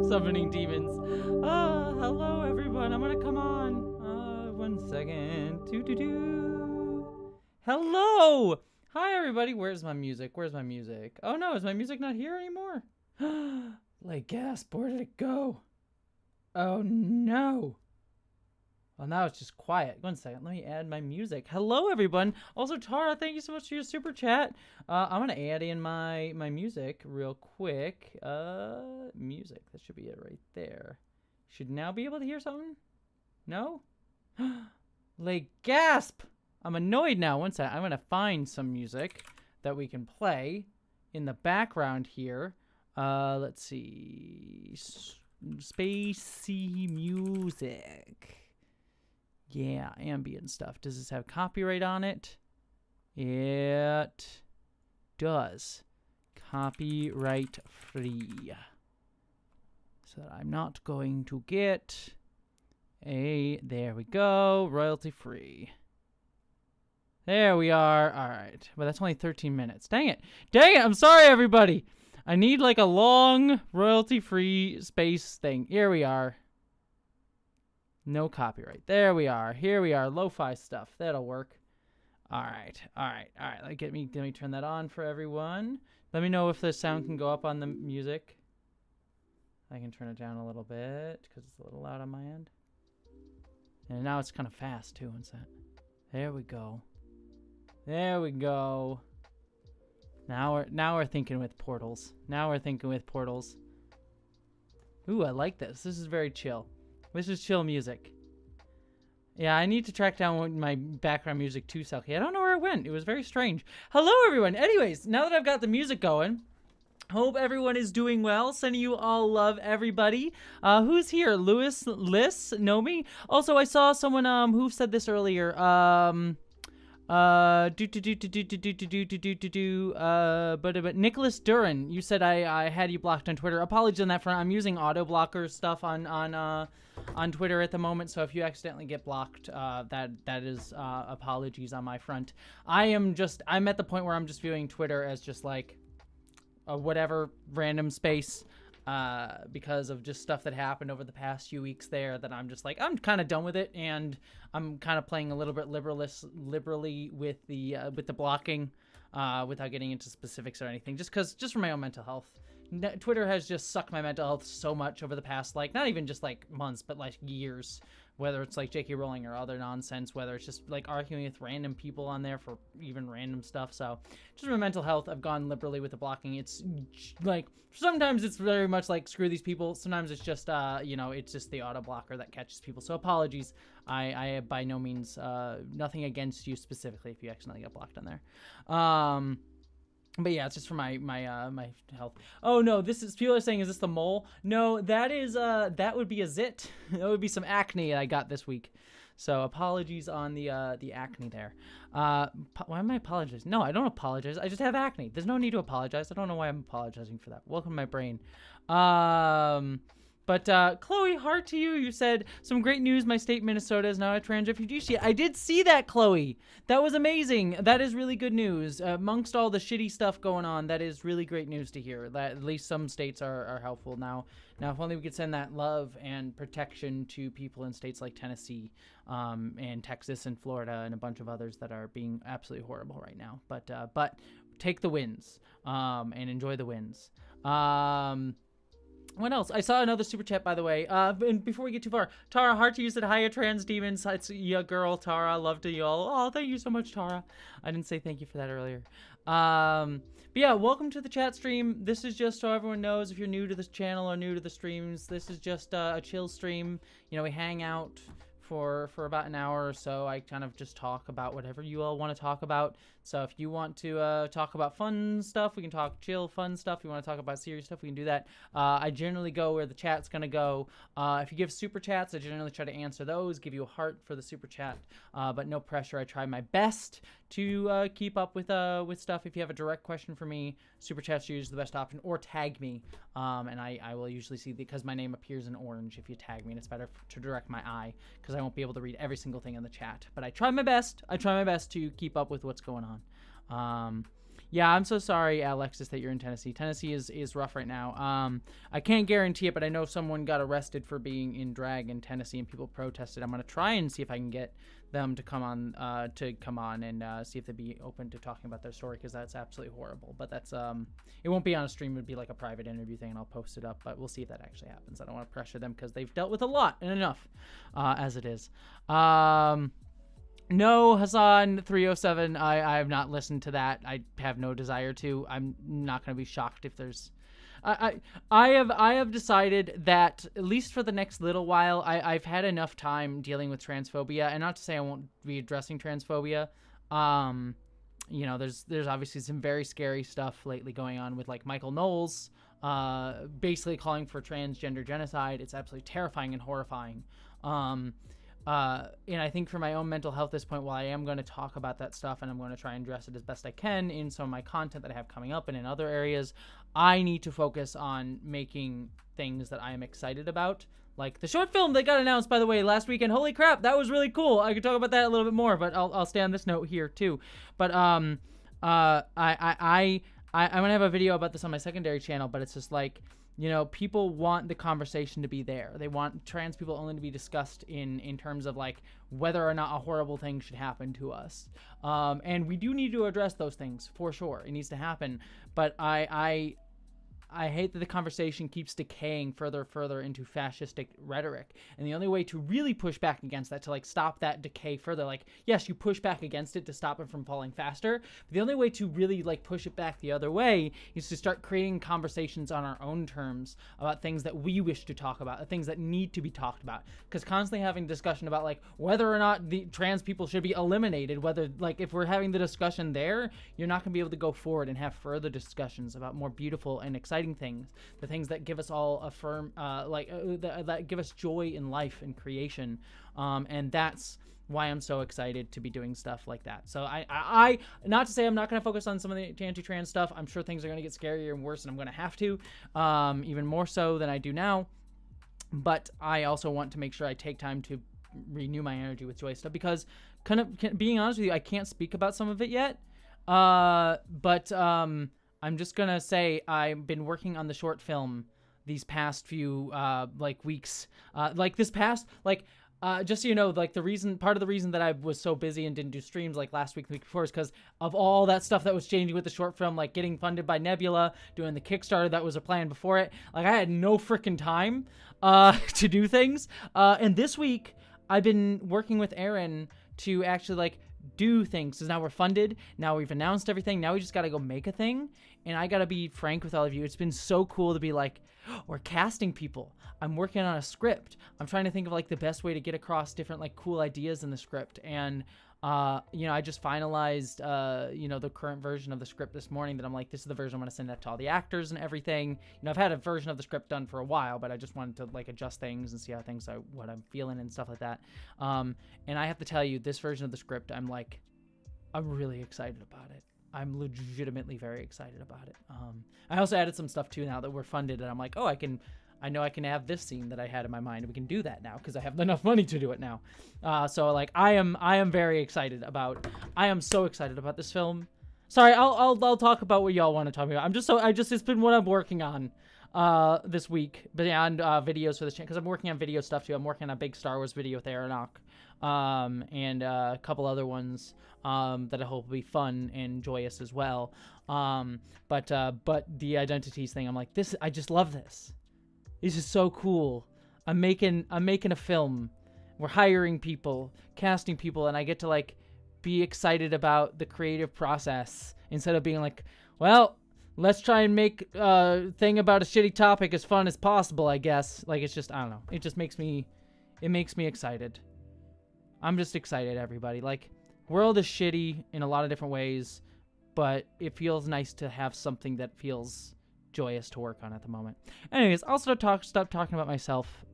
Summoning demons. Hello everyone. I'm gonna come on. 1 second. Hello. Hi everybody. Where's my music? Where's my music? Oh no, is my music not here anymore? Like gasp. Where did it go? Oh no. Well, now it's just quiet. 1 second. Let me add my music. Hello, everyone. Also, Tara, thank you so much for your super chat. I'm going to add in my music real quick. Music. That should be it right there. Should now be able to hear something? No? Like, gasp! I'm annoyed now. 1 second. I'm going to find some music that we can play in the background here. Let's see. Spacey music. Yeah, ambient stuff. Does this have copyright on it? It does. Copyright free. So that I'm not going to get there we go, royalty free. There we are. All right. Well, that's only 13 minutes. Dang it. Dang it. I'm sorry, everybody. I need like a long royalty free space thing. Here we are. No copyright. There we are. Here we are. Lo-fi stuff. That'll work. All right. All right. All right. Let me turn that on for everyone. Let me know if the sound can go up on the music. I can turn it down a little bit because it's a little loud on my end. And now it's kind of fast too. One sec. There we go. There we go. Now we're thinking with portals. Now we're thinking with portals. Ooh, I like this. This is very chill. This is chill music. Yeah, I need to track down my background music too, Selkie. I don't know where it went. It was very strange. Hello, everyone. Anyways, now that I've got the music going, hope everyone is doing well. Sending you all love, everybody. Who's here? Lewis, Liz, Nomi. Also, I saw someone who said this earlier. But Nicholas Duran, you said I had you blocked on Twitter. Apologies on that front. I'm using auto blocker stuff on Twitter at the moment, so if you accidentally get blocked, that is apologies on my front. I'm at the point where I'm just viewing Twitter as just like a whatever random space. Because of just stuff that happened over the past few weeks there, that I'm just like, I'm kind of done with it, and I'm kind of playing a little bit liberally with the blocking, without getting into specifics or anything, just for my own mental health. Twitter has just sucked my mental health so much over the past, like, not even just like months, but like years. Whether it's like J.K. Rowling or other nonsense, whether it's just like arguing with random people on there for even random stuff. So just for my mental health, I've gone liberally with the blocking. It's like, sometimes it's very much like, screw these people. Sometimes it's just, it's just the auto blocker that catches people. So apologies. I by no means, nothing against you specifically if you accidentally get blocked on there. But yeah, it's just for my health. Oh no, people are saying, is this the mole? No, that would be a zit. That would be some acne I got this week. So apologies on the acne there. Why am I apologizing? No, I don't apologize. I just have acne. There's no need to apologize. I don't know why I'm apologizing for that. Welcome to my brain. But Chloe, heart to you. You said, some great news. My state, Minnesota, is now a trans refugee state. I did see that, Chloe. That was amazing. That is really good news. Amongst all the shitty stuff going on, that is really great news to hear. That at least some states are helpful now. Now, if only we could send that love and protection to people in states like Tennessee, and Texas and Florida and a bunch of others that are being absolutely horrible right now. But take the wins, and enjoy the wins. What else? I saw another super chat, by the way. And before we get too far, Tara, hard to use it. Hiya, trans demons. It's your girl, Tara. Love to y'all. Oh, thank you so much, Tara. I didn't say thank you for that earlier. But yeah, welcome to the chat stream. This is just so everyone knows, if you're new to this channel or new to the streams, this is just a chill stream. You know, we hang out for about an hour or so. I kind of just talk about whatever you all want to talk about. So if you want to talk about fun stuff, we can talk chill, fun stuff. If you want to talk about serious stuff, we can do that. I generally go where the chat's going to go. If you give super chats, I generally try to answer those, give you a heart for the super chat, but no pressure. I try my best to keep up with stuff. If you have a direct question for me, super chat's usually the best option, or tag me, and I will usually see, because my name appears in orange if you tag me, and it's better to direct my eye, because I won't be able to read every single thing in the chat. But I try my best to keep up with what's going on. Yeah, I'm so sorry, Alexis, that you're in Tennessee. Tennessee is rough right now. I can't guarantee it, but I know someone got arrested for being in drag in Tennessee, and people protested. I'm gonna try and see if I can get them to come on and see if they'd be open to talking about their story, because that's absolutely horrible. But that's it won't be on a stream. It would be like a private interview thing, and I'll post it up. But we'll see if that actually happens. I don't want to pressure them because they've dealt with a lot and enough as it is. No, Hassan 307. I have not listened to that. I have no desire to. I'm not going to be shocked if there's. I have decided that at least for the next little while, I've had enough time dealing with transphobia, and not to say I won't be addressing transphobia. You know, there's obviously some very scary stuff lately going on with like Michael Knowles, basically calling for transgender genocide. It's absolutely terrifying and horrifying. And I think for my own mental health at this point, while I am going to talk about that stuff and I'm going to try and address it as best I can in some of my content that I have coming up and in other areas, I need to focus on making things that I am excited about. Like the short film that got announced, by the way, last weekend. Holy crap, that was really cool. I could talk about that a little bit more, but I'll stay on this note here too. But I'm going to have a video about this on my secondary channel, but it's just like, you know, people want the conversation to be there. They want trans people only to be discussed in terms of like whether or not a horrible thing should happen to us. And we do need to address those things for sure. It needs to happen. But I hate that the conversation keeps decaying further into fascistic rhetoric. And the only way to really push back against that, to like stop that decay further, like, yes, you push back against it to stop it from falling faster. But the only way to really like push it back the other way is to start creating conversations on our own terms about things that we wish to talk about, things that need to be talked about. Because constantly having discussion about like whether or not the trans people should be eliminated, whether like if we're having the discussion there, you're not going to be able to go forward and have further discussions about more beautiful and exciting things, the things that give us all a firm that give us joy in life and creation, and that's why I'm so excited to be doing stuff like that. So I not to say I'm not going to focus on some of the anti-trans stuff. I'm sure things are going to get scarier and worse, and I'm going to have to, even more so than I do now. But I also want to make sure I take time to renew my energy with joy stuff, because being honest with you, I can't speak about some of it yet, but I'm just gonna say I've been working on the short film these past few weeks. Just so you know, like part of the reason that I was so busy and didn't do streams like last week, the week before, is because of all that stuff that was changing with the short film, like getting funded by Nebula, doing the Kickstarter that was a plan before it. Like I had no freaking time to do things. And this week I've been working with Aaron to actually like do things, because now we're funded, now we've announced everything, now we just gotta go make a thing. And I gotta be frank with all of you, it's been so cool to be like, we're casting people, I'm working on a script, I'm trying to think of like the best way to get across different like cool ideas in the script. And you know, I just finalized you know, the current version of the script this morning, that I'm like, this is the version I'm gonna send out to all the actors and everything. You know, I've had a version of the script done for a while, but I just wanted to like adjust things and see how things are, what I'm feeling and stuff like that. And I have to tell you, this version of the script, I'm really excited about it. I'm legitimately very excited about it. I also added some stuff too now that we're funded, and I'm like, oh, I know I can have this scene that I had in my mind. We can do that now because I have enough money to do it now. So like I am very excited about. I am so excited about this film. Sorry, I'll talk about what y'all want to talk about. It's been what I'm working on this week beyond videos for this channel, because I'm working on video stuff too. I'm working on a big Star Wars video with Aeronaut, and a couple other ones that I hope will be fun and joyous as well. But the identities thing, I'm like, this. I just love this. This is so cool. I'm making a film. We're hiring people, casting people, and I get to like be excited about the creative process instead of being like, well, let's try and make a thing about a shitty topic as fun as possible, I guess. Like, it's just, I don't know. It just makes me excited. I'm just excited, everybody. Like, world is shitty in a lot of different ways, but it feels nice to have something that feels joyous to work on at the moment. Anyways, I'll stop talking about myself.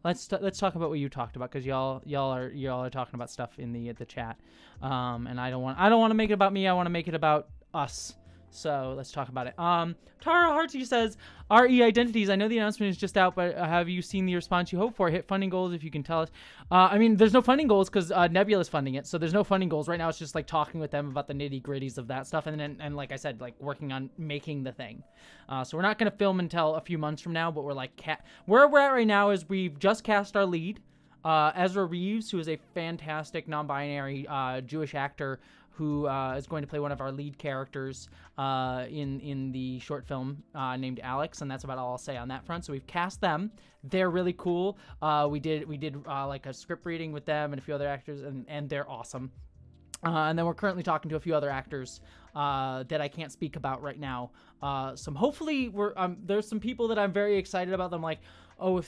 Let's talk about what you talked about, because y'all are talking about stuff in the chat. And I don't want to make it about me. I want to make it about us. So let's talk about it. Tara Harty says, RE Identities. I know the announcement is just out, but have you seen the response you hope for? Hit funding goals if you can tell us. I mean, there's no funding goals because Nebula's funding it, so there's no funding goals right now. It's just like talking with them about the nitty gritties of that stuff, and then like I said, like working on making the thing. So we're not gonna film until a few months from now, but we're like where we're at right now is we've just cast our lead, Ezra Reeves, who is a fantastic non-binary Jewish actor who is going to play one of our lead characters in the short film named Alex, and that's about all I'll say on that front. So we've cast them. They're really cool. We did like a script reading with them and a few other actors, and they're awesome. And then we're currently talking to a few other actors that I can't speak about right now. Hopefully there's some people that I'm very excited about. I'm like, oh, if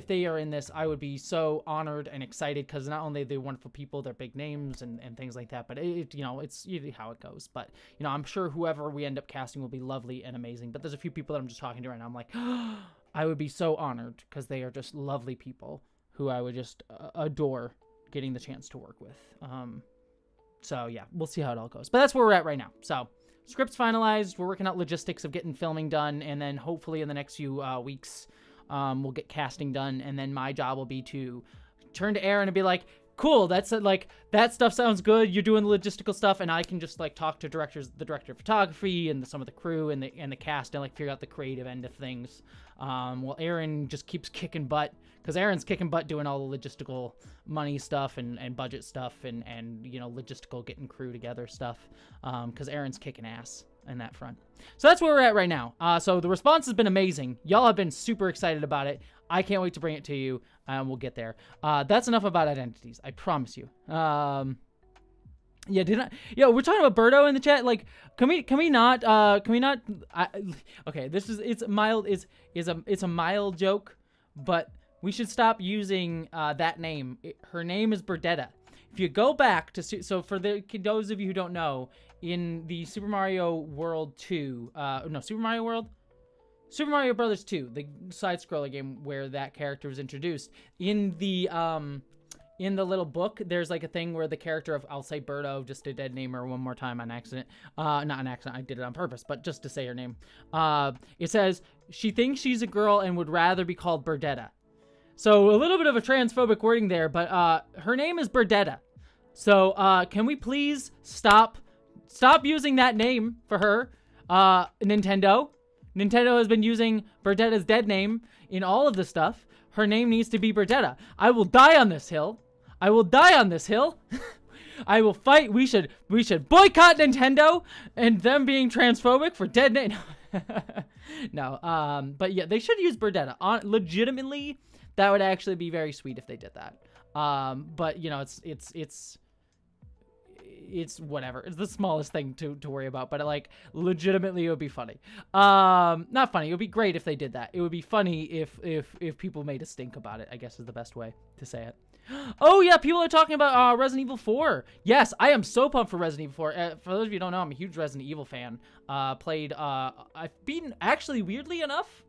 they are in this, I would be so honored and excited, because not only are they wonderful people, they're big names and things like that, but it's usually how it goes. But, I'm sure whoever we end up casting will be lovely and amazing. But there's a few people that I'm just talking to right now. I'm like, oh, I would be so honored, because they are just lovely people who I would just adore getting the chance to work with. So yeah, we'll see how it all goes. But that's where we're at right now. So script's finalized. We're working out logistics of getting filming done, and then hopefully in the next few weeks, we'll get casting done, and then my job will be to turn to Aaron and be like, cool, that's like, that stuff sounds good, you're doing the logistical stuff, and I can just like talk to the director of photography and some of the crew and the cast, and like figure out the creative end of things, while Aaron just keeps kicking butt, because Aaron's kicking butt doing all the logistical money stuff and budget stuff and logistical getting crew together stuff, because Aaron's kicking ass in that front. So that's where we're at right now. So the response has been amazing. Y'all have been super excited about it. I can't wait to bring it to you, and we'll get there. That's enough about identities, I promise you. Yeah, we're talking about Birdo in the chat. Like, can we not, okay, it's a mild joke, but we should stop using that name. Her name is Burdetta. If you go back to, so for those of you who don't know, in the Super Mario World 2, Super Mario Brothers 2, the side-scroller game where that character was introduced, in the little book, there's like a thing where the character of, I'll say Birdo, just to dead name her one more time on accident. Not an accident, I did it on purpose, but just to say her name. It says, she thinks she's a girl and would rather be called Burdetta. So a little bit of a transphobic wording there, but her name is Burdetta. So can we please stop using that name for her? Nintendo has been using Burdetta's dead name in all of the stuff. Her name needs to be Burdetta. I will die on this hill. I will fight. We should boycott Nintendo and them being transphobic for dead name. No, but yeah, they should use Burdetta. Legitimately, that would actually be very sweet if they did that. But it's whatever. It's the smallest thing to worry about, but like legitimately it would be funny. Not funny. It would be great if they did that. It would be funny if people made a stink about it, I guess is the best way to say it. Oh yeah, people are talking about Resident Evil 4. Yes, I am so pumped for Resident Evil 4. For those of you who don't know, I'm a huge Resident Evil fan. I've beaten, actually weirdly enough,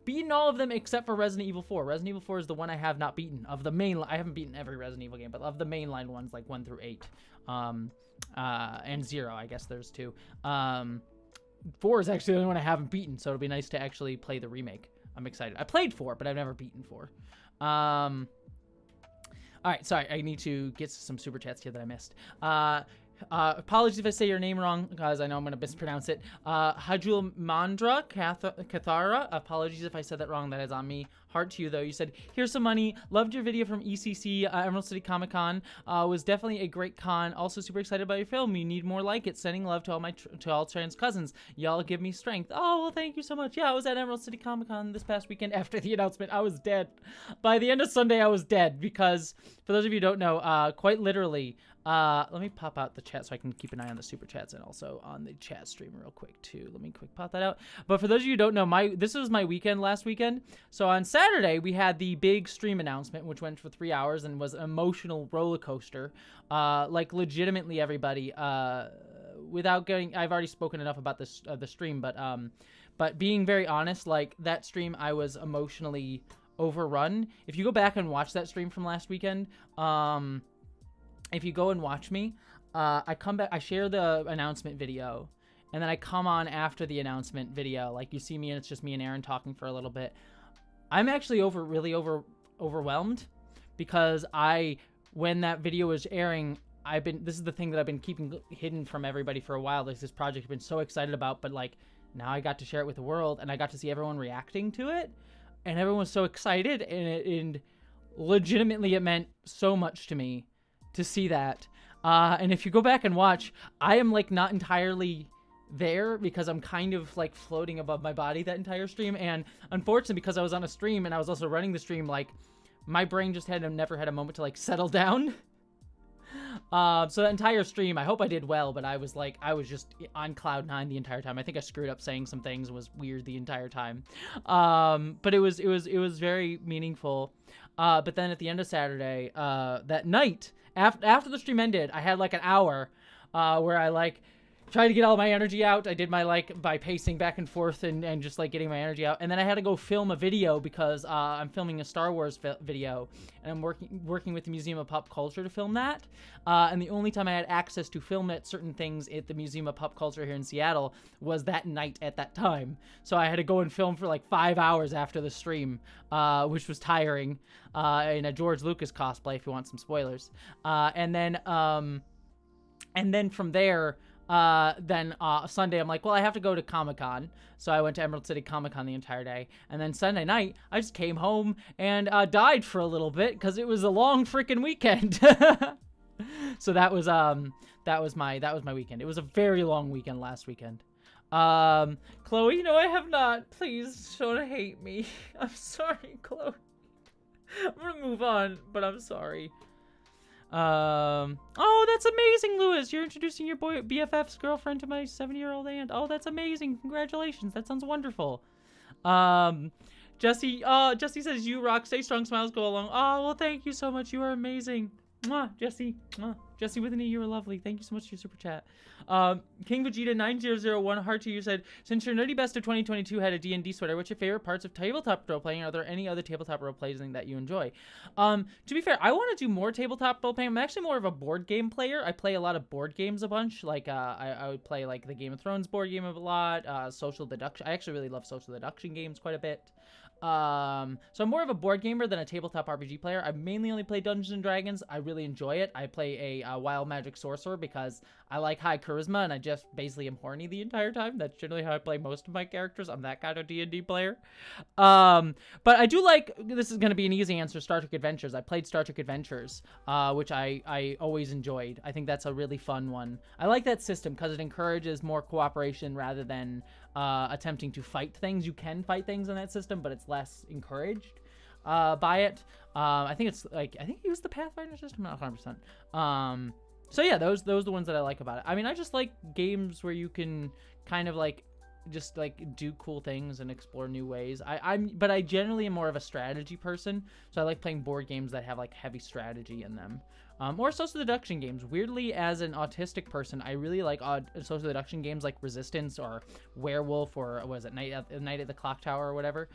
beaten all of them except for Resident Evil 4. Resident Evil 4 is the one I have not beaten. Of the main, I haven't beaten every Resident Evil game, but of the mainline ones, like 1 through 8. And 0, I guess there's 2. 4 is actually the only one I haven't beaten, so it'll be nice to actually play the remake. I'm excited. I played 4, but I've never beaten 4. All right, sorry, I need to get some super chats here that I missed. Apologies if I say your name wrong, because I know I'm going to mispronounce it. Hajul Mandra Kathara, apologies if I said that wrong, that is on me. Heart to you, though. You said, here's some money. Loved your video from ECC, Emerald City Comic Con. Was definitely a great con. Also super excited about your film. You need more like it. Sending love to all trans cousins. Y'all give me strength. Oh, well, thank you so much. Yeah, I was at Emerald City Comic Con this past weekend after the announcement. I was dead. By the end of Sunday, I was dead because, for those of you who don't know, quite literally, let me pop out the chat so I can keep an eye on the super chats and also on the chat stream real quick too. Let me quick pop that out. But for those of you who don't know, this was my weekend last weekend. So on Saturday we had the big stream announcement, which went for 3 hours and was an emotional roller coaster. Like legitimately everybody. Without getting, I've already spoken enough about this the stream, but being very honest, like that stream, I was emotionally overrun. If you go back and watch that stream from last weekend, if you go and watch me, I come back, I share the announcement video, and then I come on after the announcement video. Like, you see me and it's just me and Aaron talking for a little bit. I'm actually really overwhelmed because when that video was airing, this is the thing that I've been keeping hidden from everybody for a while. There's this project I've been so excited about, but like now I got to share it with the world, and I got to see everyone reacting to it, and everyone was so excited, and legitimately it meant so much to me to see that. And if you go back and watch, I am like not entirely there because I'm kind of like floating above my body that entire stream, and unfortunately because I was on a stream and I was also running the stream, like my brain just never had a moment to like settle down. So that entire stream, I hope I did well, but I was just on cloud 9 the entire time. I think I screwed up saying some things, was weird the entire time. But it was very meaningful. But then at the end of Saturday, that night, after the stream ended, I had like an hour, where I like tried to get all my energy out. I did my by pacing back and forth and just like getting my energy out. And then I had to go film a video because I'm filming a Star Wars video, and I'm working with the Museum of Pop Culture to film that. And the only time I had access to film certain things at the Museum of Pop Culture here in Seattle was that night at that time. So I had to go and film for like 5 hours after the stream, which was tiring, in a George Lucas cosplay if you want some spoilers. And then from there, Sunday I'm like, well, I have to go to Comic-Con, so I went to Emerald City Comic-Con the entire day. And then Sunday night I just came home and died for a little bit because it was a long freaking weekend. So that was my weekend. It was a very long weekend last weekend. Chloe, no, I have not. Please don't hate me. I'm sorry, Chloe. I'm gonna move on, but I'm sorry. Oh, that's amazing, Lewis. You're introducing your BFF's girlfriend to my 7-year-old aunt. Oh, that's amazing. Congratulations. That sounds wonderful. Jessie says, you rock. Stay strong. Smiles go along. Oh, well, thank you so much. You are amazing. Mwah, Jessie. Mwah. Jessie with an E, you were lovely. Thank you so much for your super chat. King Vegeta 9001 heart to you said, since your nerdy best of 2022 had a D&D sweater, what's your favorite parts of tabletop role playing? Are there any other tabletop role playing that you enjoy? To be fair, I want to do more tabletop role playing. I'm actually more of a board game player. I play a lot of board games a bunch. Like I would play like the Game of Thrones board game a lot. Social deduction. I actually really love social deduction games quite a bit. So I'm more of a board gamer than a tabletop RPG player. I mainly only play Dungeons & Dragons. I really enjoy it. I play a wild magic sorcerer because I like high charisma and I just basically am horny the entire time. That's generally how I play most of my characters. I'm that kind of D&D player. But I do like, this is going to be an easy answer, Star Trek Adventures. I played Star Trek Adventures, which I always enjoyed. I think that's a really fun one. I like that system because it encourages more cooperation rather than attempting to fight things. You can fight things in that system, but it's less encouraged by it. I think it's like, I think you use the Pathfinder system, not 100%. So yeah, those are the ones that I like about it. I mean, I just like games where you can kind of like just like do cool things and explore new ways. But I generally am more of a strategy person, so I like playing board games that have like heavy strategy in them. Or social deduction games. Weirdly, as an autistic person, I really like social deduction games like Resistance or Werewolf or what is it, Night at the Clock Tower or whatever.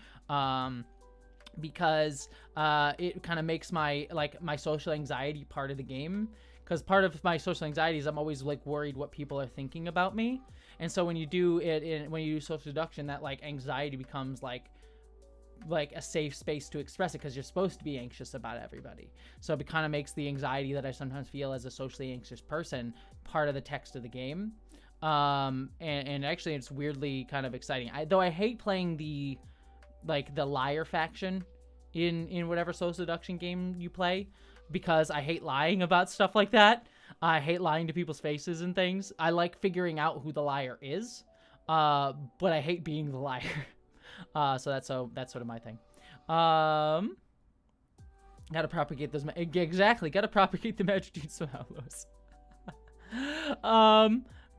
Because it kind of makes my social anxiety part of the game. Because part of my social anxiety is I'm always like worried what people are thinking about me. And so when you do when you do social deduction, that like anxiety becomes like a safe space to express it because you're supposed to be anxious about everybody. So it kind of makes the anxiety that I sometimes feel as a socially anxious person part of the text of the game. And actually it's weirdly kind of exciting. Though I hate playing the liar faction in whatever social deduction game you play because I hate lying about stuff like that. I hate lying to people's faces and things. I like figuring out who the liar is, but I hate being the liar. So that's sort of my thing. Gotta propagate those. Exactly. Gotta propagate the magic genes somehow, Lois.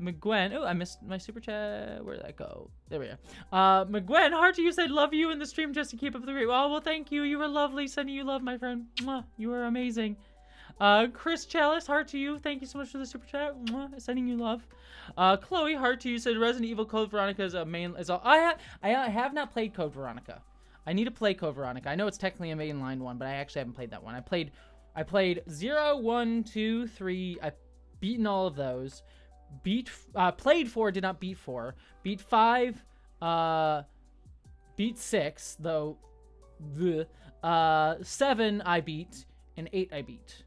McGwen. Oh, I missed my super chat. Where did that go? There we go. McGwen, heart to you said, love you in the stream just to keep up the great. Oh, well, thank you. You were lovely. Sending you love, my friend. Mwah. You were amazing. Chris Chalice, heart to you. Thank you so much for the super chat. Mwah. Sending you love. Chloe, heart to you said, Resident Evil Code Veronica is a main. I have not played Code Veronica. I need to play Code Veronica. I know it's technically a mainline one, but I actually haven't played that one. I played 0, 1, 2, 3. I've beaten all of those. played 4, did not beat 4. Beat 5, beat 6, though the 7 I beat, and 8 I beat.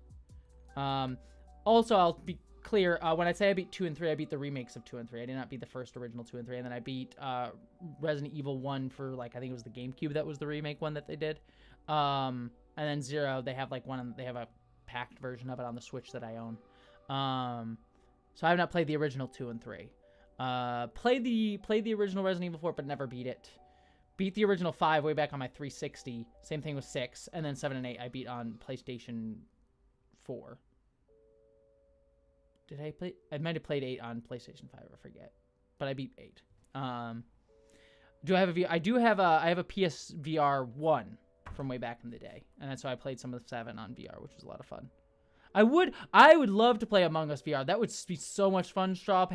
Also, I'll be clear, when I say I beat 2 and 3, I beat the remakes of 2 and 3. I did not beat the first original 2 and 3, and then I beat Resident Evil 1 for, like, I think it was the GameCube that was the remake one that they did. And then 0, they have, like, they have a packed version of it on the Switch that I own. So I have not played the original 2 and 3. Played the original Resident Evil 4, but never beat it. Beat the original 5 way back on my 360. Same thing with 6, and then 7 and 8 I beat on PlayStation 4. Did I play? I might have played 8 on PlayStation 5. I forget, but I beat 8. Do I have a VR? I have a PSVR 1 from way back in the day, and that's why I played some of the 7 on VR, which was a lot of fun. I would love to play Among Us VR. That would be so much fun. Paw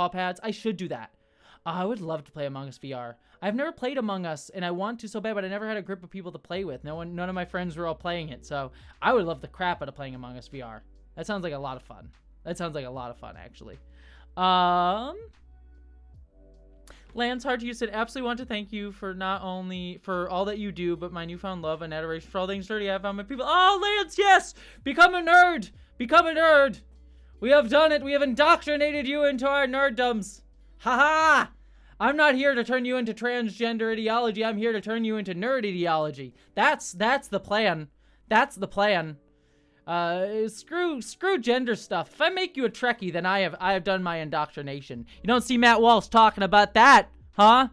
pads. I should do that. I would love to play Among Us VR. I've never played Among Us, and I want to so bad, but I never had a group of people to play with. None of my friends were all playing it, so I would love the crap out of playing Among Us VR. That sounds like a lot of fun. Actually. Lance Hard you said, absolutely want to thank you for not only for all that you do, but my newfound love and adoration for all things nerdy I have found my people. Oh, Lance, yes! Become a nerd! Become a nerd! We have done it! We have indoctrinated you into our nerddoms! Ha-ha! I'm not here to turn you into transgender ideology. I'm here to turn you into nerd ideology. That's the plan. That's the plan. Screw gender stuff. If I make you a Trekkie, then I have done my indoctrination. You don't see Matt Walsh talking about that, huh?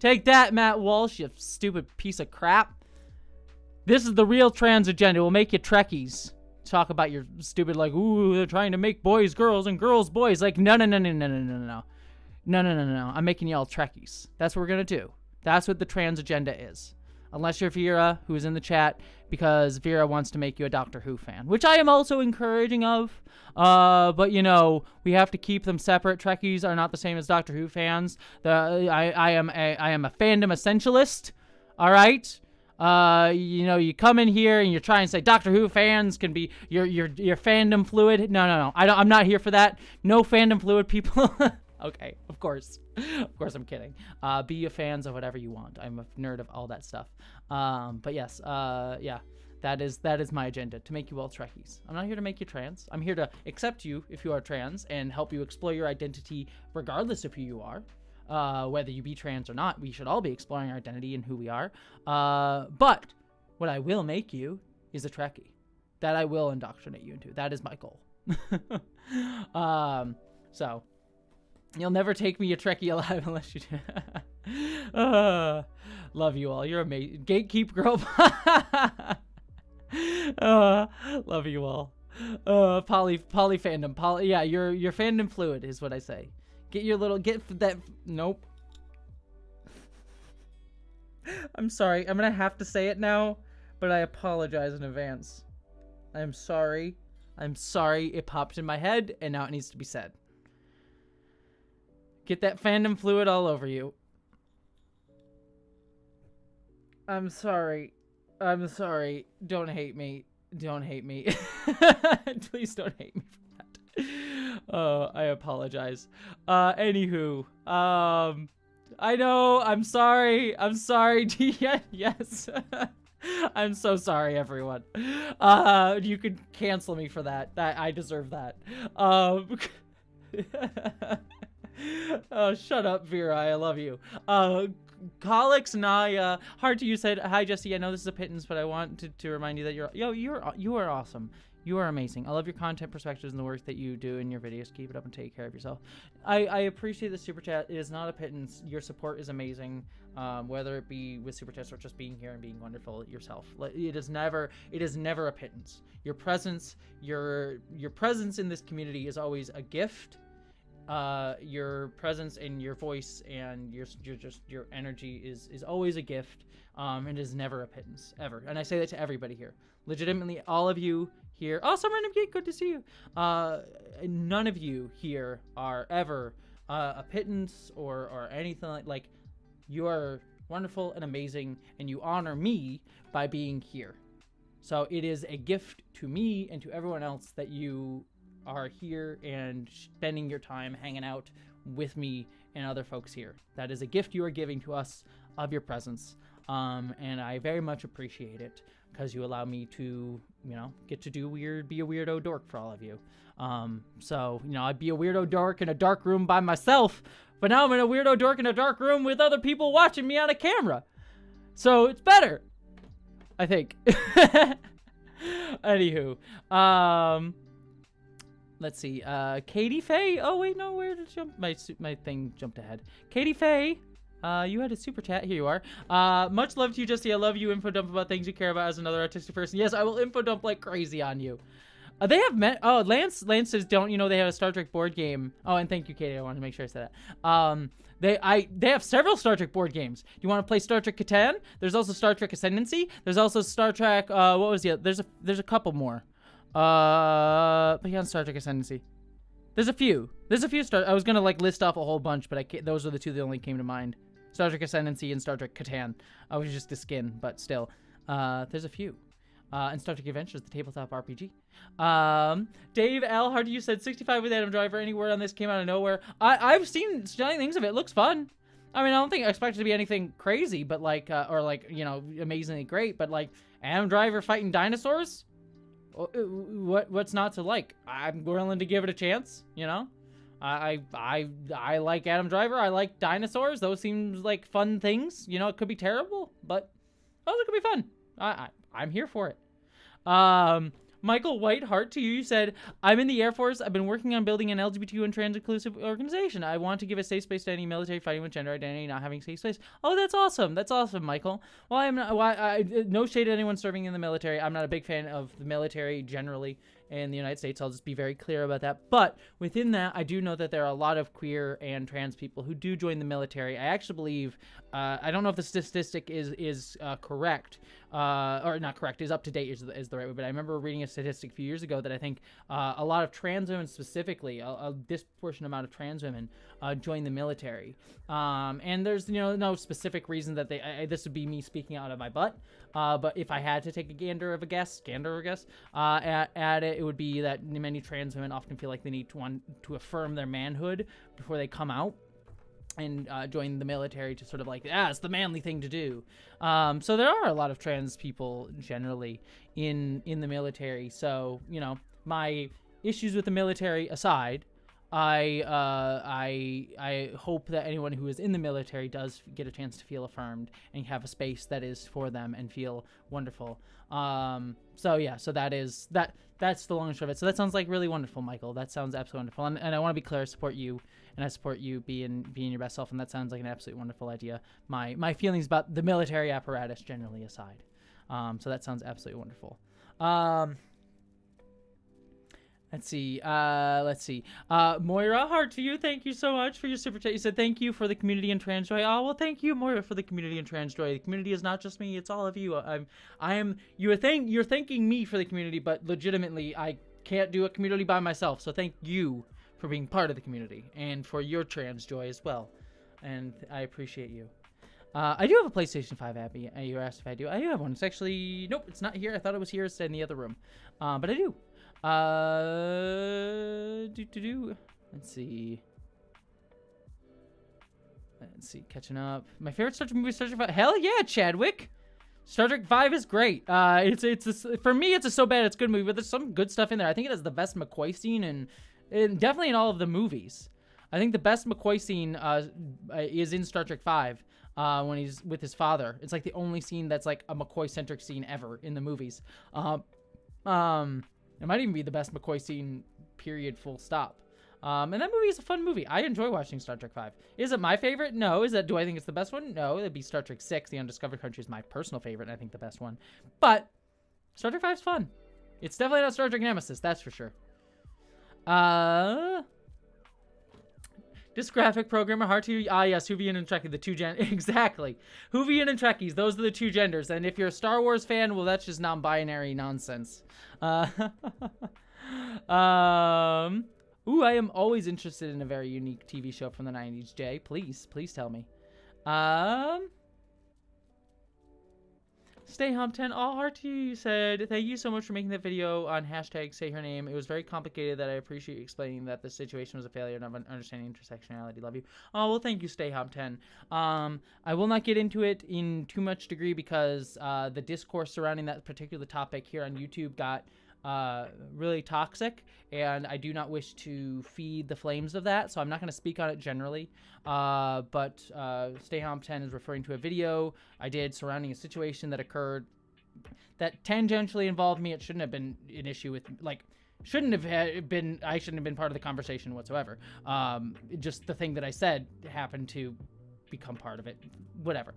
Take that, Matt Walsh, you stupid piece of crap. This is the real trans agenda. We'll make you Trekkies. Talk about your stupid, like, ooh, they're trying to make boys girls and girls boys. Like, no. No. I'm making y'all Trekkies. That's what we're gonna do. That's what the trans agenda is. Unless you're Vera, who's in the chat, because Vera wants to make you a Doctor Who fan, which I am also encouraging of. But, you know, we have to keep them separate. Trekkies are not the same as Doctor Who fans. I am a fandom essentialist, all right? You know, you come in here and you're trying to say Doctor Who fans can be your fandom fluid. No. I'm not here for that. No fandom fluid, people. Okay, of course I'm kidding. Be fans of whatever you want. I'm a nerd of all that stuff. But yes, yeah, that is my agenda, to make you all Trekkies. I'm not here to make you trans. I'm here to accept you if you are trans and help you explore your identity regardless of who you are. Whether you be trans or not, we should all be exploring our identity and who we are. But what I will make you is a Trekkie. That I will indoctrinate you into. That is my goal. So... You'll never take me a Trekkie alive unless you do. Love you all. You're amazing. Gatekeep girl. Love you all. Poly fandom. Yeah, your fandom fluid is what I say. Get that. Nope. I'm sorry. I'm gonna have to say it now, but I apologize in advance. I'm sorry. It popped in my head, and now it needs to be said. Get that fandom fluid all over you. I'm sorry. Don't hate me. Please don't hate me for that. I apologize. Anywho. I know. I'm sorry. Yes. I'm so sorry, everyone. You could cancel me for that. I deserve that. Oh, shut up, Vera. I love you. Colix Naya, hard to use. Said, hi, Jessie. I know this is a pittance, but I want to remind you that you are awesome. You are amazing. I love your content perspectives and the work that you do in your videos. Keep it up and take care of yourself. I appreciate the super chat. It is not a pittance. Your support is amazing. Whether it be with super chats or just being here and being wonderful yourself. It is never a pittance. Your presence in this community is always a gift. Your presence and your voice and your energy is always a gift. And is never a pittance, ever. And I say that to everybody here. Legitimately, all of you here. Oh, some random geek, good to see you. None of you here are ever a pittance or anything like. You are wonderful and amazing, and you honor me by being here. So it is a gift to me and to everyone else that you are here and spending your time hanging out with me and other folks here. That is a gift you are giving to us of your presence. And I very much appreciate it because you allow me to, get to be a weirdo dork for all of you. So, I'd be a weirdo dork in a dark room by myself, but now I'm in a weirdo dork in a dark room with other people watching me on a camera. So it's better, I think. Anywho, let's see. Katie Faye. Oh wait, no, where did it jump? My thing jumped ahead. Katie Faye. You had a super chat. Here you are. Much love to you, Jessie. I love you. Info dump about things you care about as another artistic person. Yes, I will info dump like crazy on you. They have met. Oh, Lance says, don't you know they have a Star Trek board game? Oh, and thank you, Katie. I wanted to make sure I said that. They have several Star Trek board games. Do you want to play Star Trek Catan? There's also Star Trek Ascendancy. There's also Star Trek. What was the other? There's a couple more. Beyond Star Trek Ascendancy. There's a few. I was gonna list off a whole bunch, but those are the two that only came to mind. Star Trek Ascendancy and Star Trek Catan. I was just a skin, but still. There's a few. And Star Trek Adventures, the tabletop RPG. Dave Alhart, you said 65 with Adam Driver. Any word on this? Came out of nowhere. I've seen stunning things of it. It looks fun. I mean, I don't think I expect it to be anything crazy, but amazingly great. But Adam Driver fighting dinosaurs. What's not to like? I'm willing to give it a chance. I like Adam Driver. I like dinosaurs. Those seem like fun things. It could be terrible, but those could be fun. I'm here for it. Michael Whiteheart, to you said, I'm in the Air Force. I've been working on building an LGBTQ and trans-inclusive organization. I want to give a safe space to any military fighting with gender identity not having safe space. Oh, that's awesome. That's awesome, Michael. Well, I'm not, no shade to anyone serving in the military. I'm not a big fan of the military generally in the United States. I'll just be very clear about that. But within that, I do know that there are a lot of queer and trans people who do join the military. I actually believe, I don't know if the statistic is correct, or not correct, is up to date is the right way, but I remember reading a statistic a few years ago that I think a lot of trans women specifically, a disproportionate amount of trans women join the military. And there's, no specific reason that this would be me speaking out of my butt. But if I had to take a gander of a guess, at it, it would be that many trans women often feel like they need to affirm their manhood before they come out and join the military to sort of it's the manly thing to do. So there are a lot of trans people generally in the military. So, my issues with the military aside, I hope that anyone who is in the military does get a chance to feel affirmed and have a space that is for them and feel wonderful. So that's the long and short of it. So that sounds like really wonderful, Michael. That sounds absolutely wonderful. And I want to be clear, I support you, and I support you being your best self, and that sounds like an absolutely wonderful idea. My feelings about the military apparatus generally aside. So that sounds absolutely wonderful. Let's see. Moira, heart to you. Thank you so much for your super chat. You said thank you for the community and trans joy. Oh, well, thank you, Moira, for the community and trans joy. The community is not just me; it's all of you. You're thanking me for the community, but legitimately, I can't do a community by myself. So thank you for being part of the community and for your trans joy as well. And I appreciate you. I do have a PlayStation 5 app. You asked if I do. I do have one. It's actually nope. It's not here. I thought it was here. It's in the other room. But I do. Let's see. Catching up. My favorite Star Trek movie is Star Trek 5. Hell yeah, Chadwick. Star Trek 5 is great. For me, it's a so bad it's good movie, but there's some good stuff in there. I think it has the best McCoy scene and definitely in all of the movies. I think the best McCoy scene is in Star Trek 5 when he's with his father. It's like the only scene that's like a McCoy-centric scene ever in the movies. It might even be the best McCoy scene, period, full stop. And that movie is a fun movie. I enjoy watching Star Trek 5. Is it my favorite? No. Do I think it's the best one? No. It'd be Star Trek 6, The Undiscovered Country is my personal favorite, and I think the best one. But Star Trek 5 is fun. It's definitely not Star Trek Nemesis, that's for sure. This graphic programmer, hard to... yes, Whovian and Trekkie, the two exactly. Whovian and Trekkies, those are the two genders. And if you're a Star Wars fan, well, that's just non-binary nonsense. Ooh, I am always interested in a very unique TV show from the 90s. Jay, please tell me. Stay Hump 10, all heart to you said, thank you so much for making that video on hashtag say her name. It was very complicated that I appreciate you explaining that the situation was a failure and of understanding intersectionality. Love you. Oh, well, thank you, Stay Hump 10. I will not get into it in too much degree because the discourse surrounding that particular topic here on YouTube got really toxic, and I do not wish to feed the flames of that, so I'm not going to speak on it generally. But Stay Hump 10 is referring to a video I did surrounding a situation that occurred that tangentially involved me. It shouldn't have been an issue with, like, I shouldn't have been part of the conversation whatsoever. Just the thing that I said happened to become part of it. Whatever.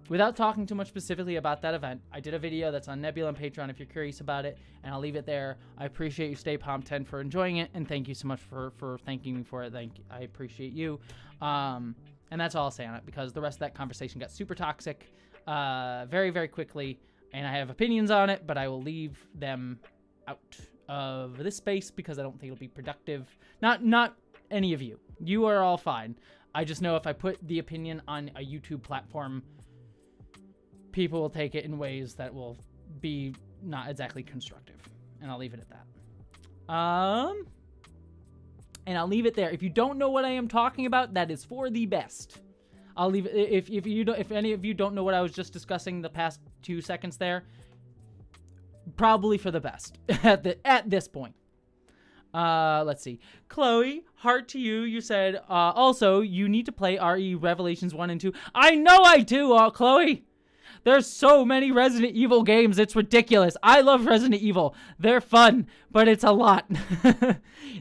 Without talking too much specifically about that event, I did a video that's on Nebula and Patreon if you're curious about it, and I'll leave it there. I appreciate you, Stay Palm 10, for enjoying it, and thank you so much for thanking me for it. I appreciate you. And that's all I'll say on it, because the rest of that conversation got super toxic very, very quickly, and I have opinions on it, but I will leave them out of this space because I don't think it'll be productive. Not any of you. You are all fine. I just know if I put the opinion on a YouTube platform, people will take it in ways that will be not exactly constructive. And I'll leave it at that. And I'll leave it there. If you don't know what I am talking about, that is for the best. I'll leave it. If any of you don't know what I was just discussing the past 2 seconds there, probably for the best at this point. Let's see. Chloe, heart to you. You said, also, you need to play RE Revelations 1 and 2. I know I do, Chloe. There's so many Resident Evil games, it's ridiculous. I love Resident Evil. They're fun, but it's a lot.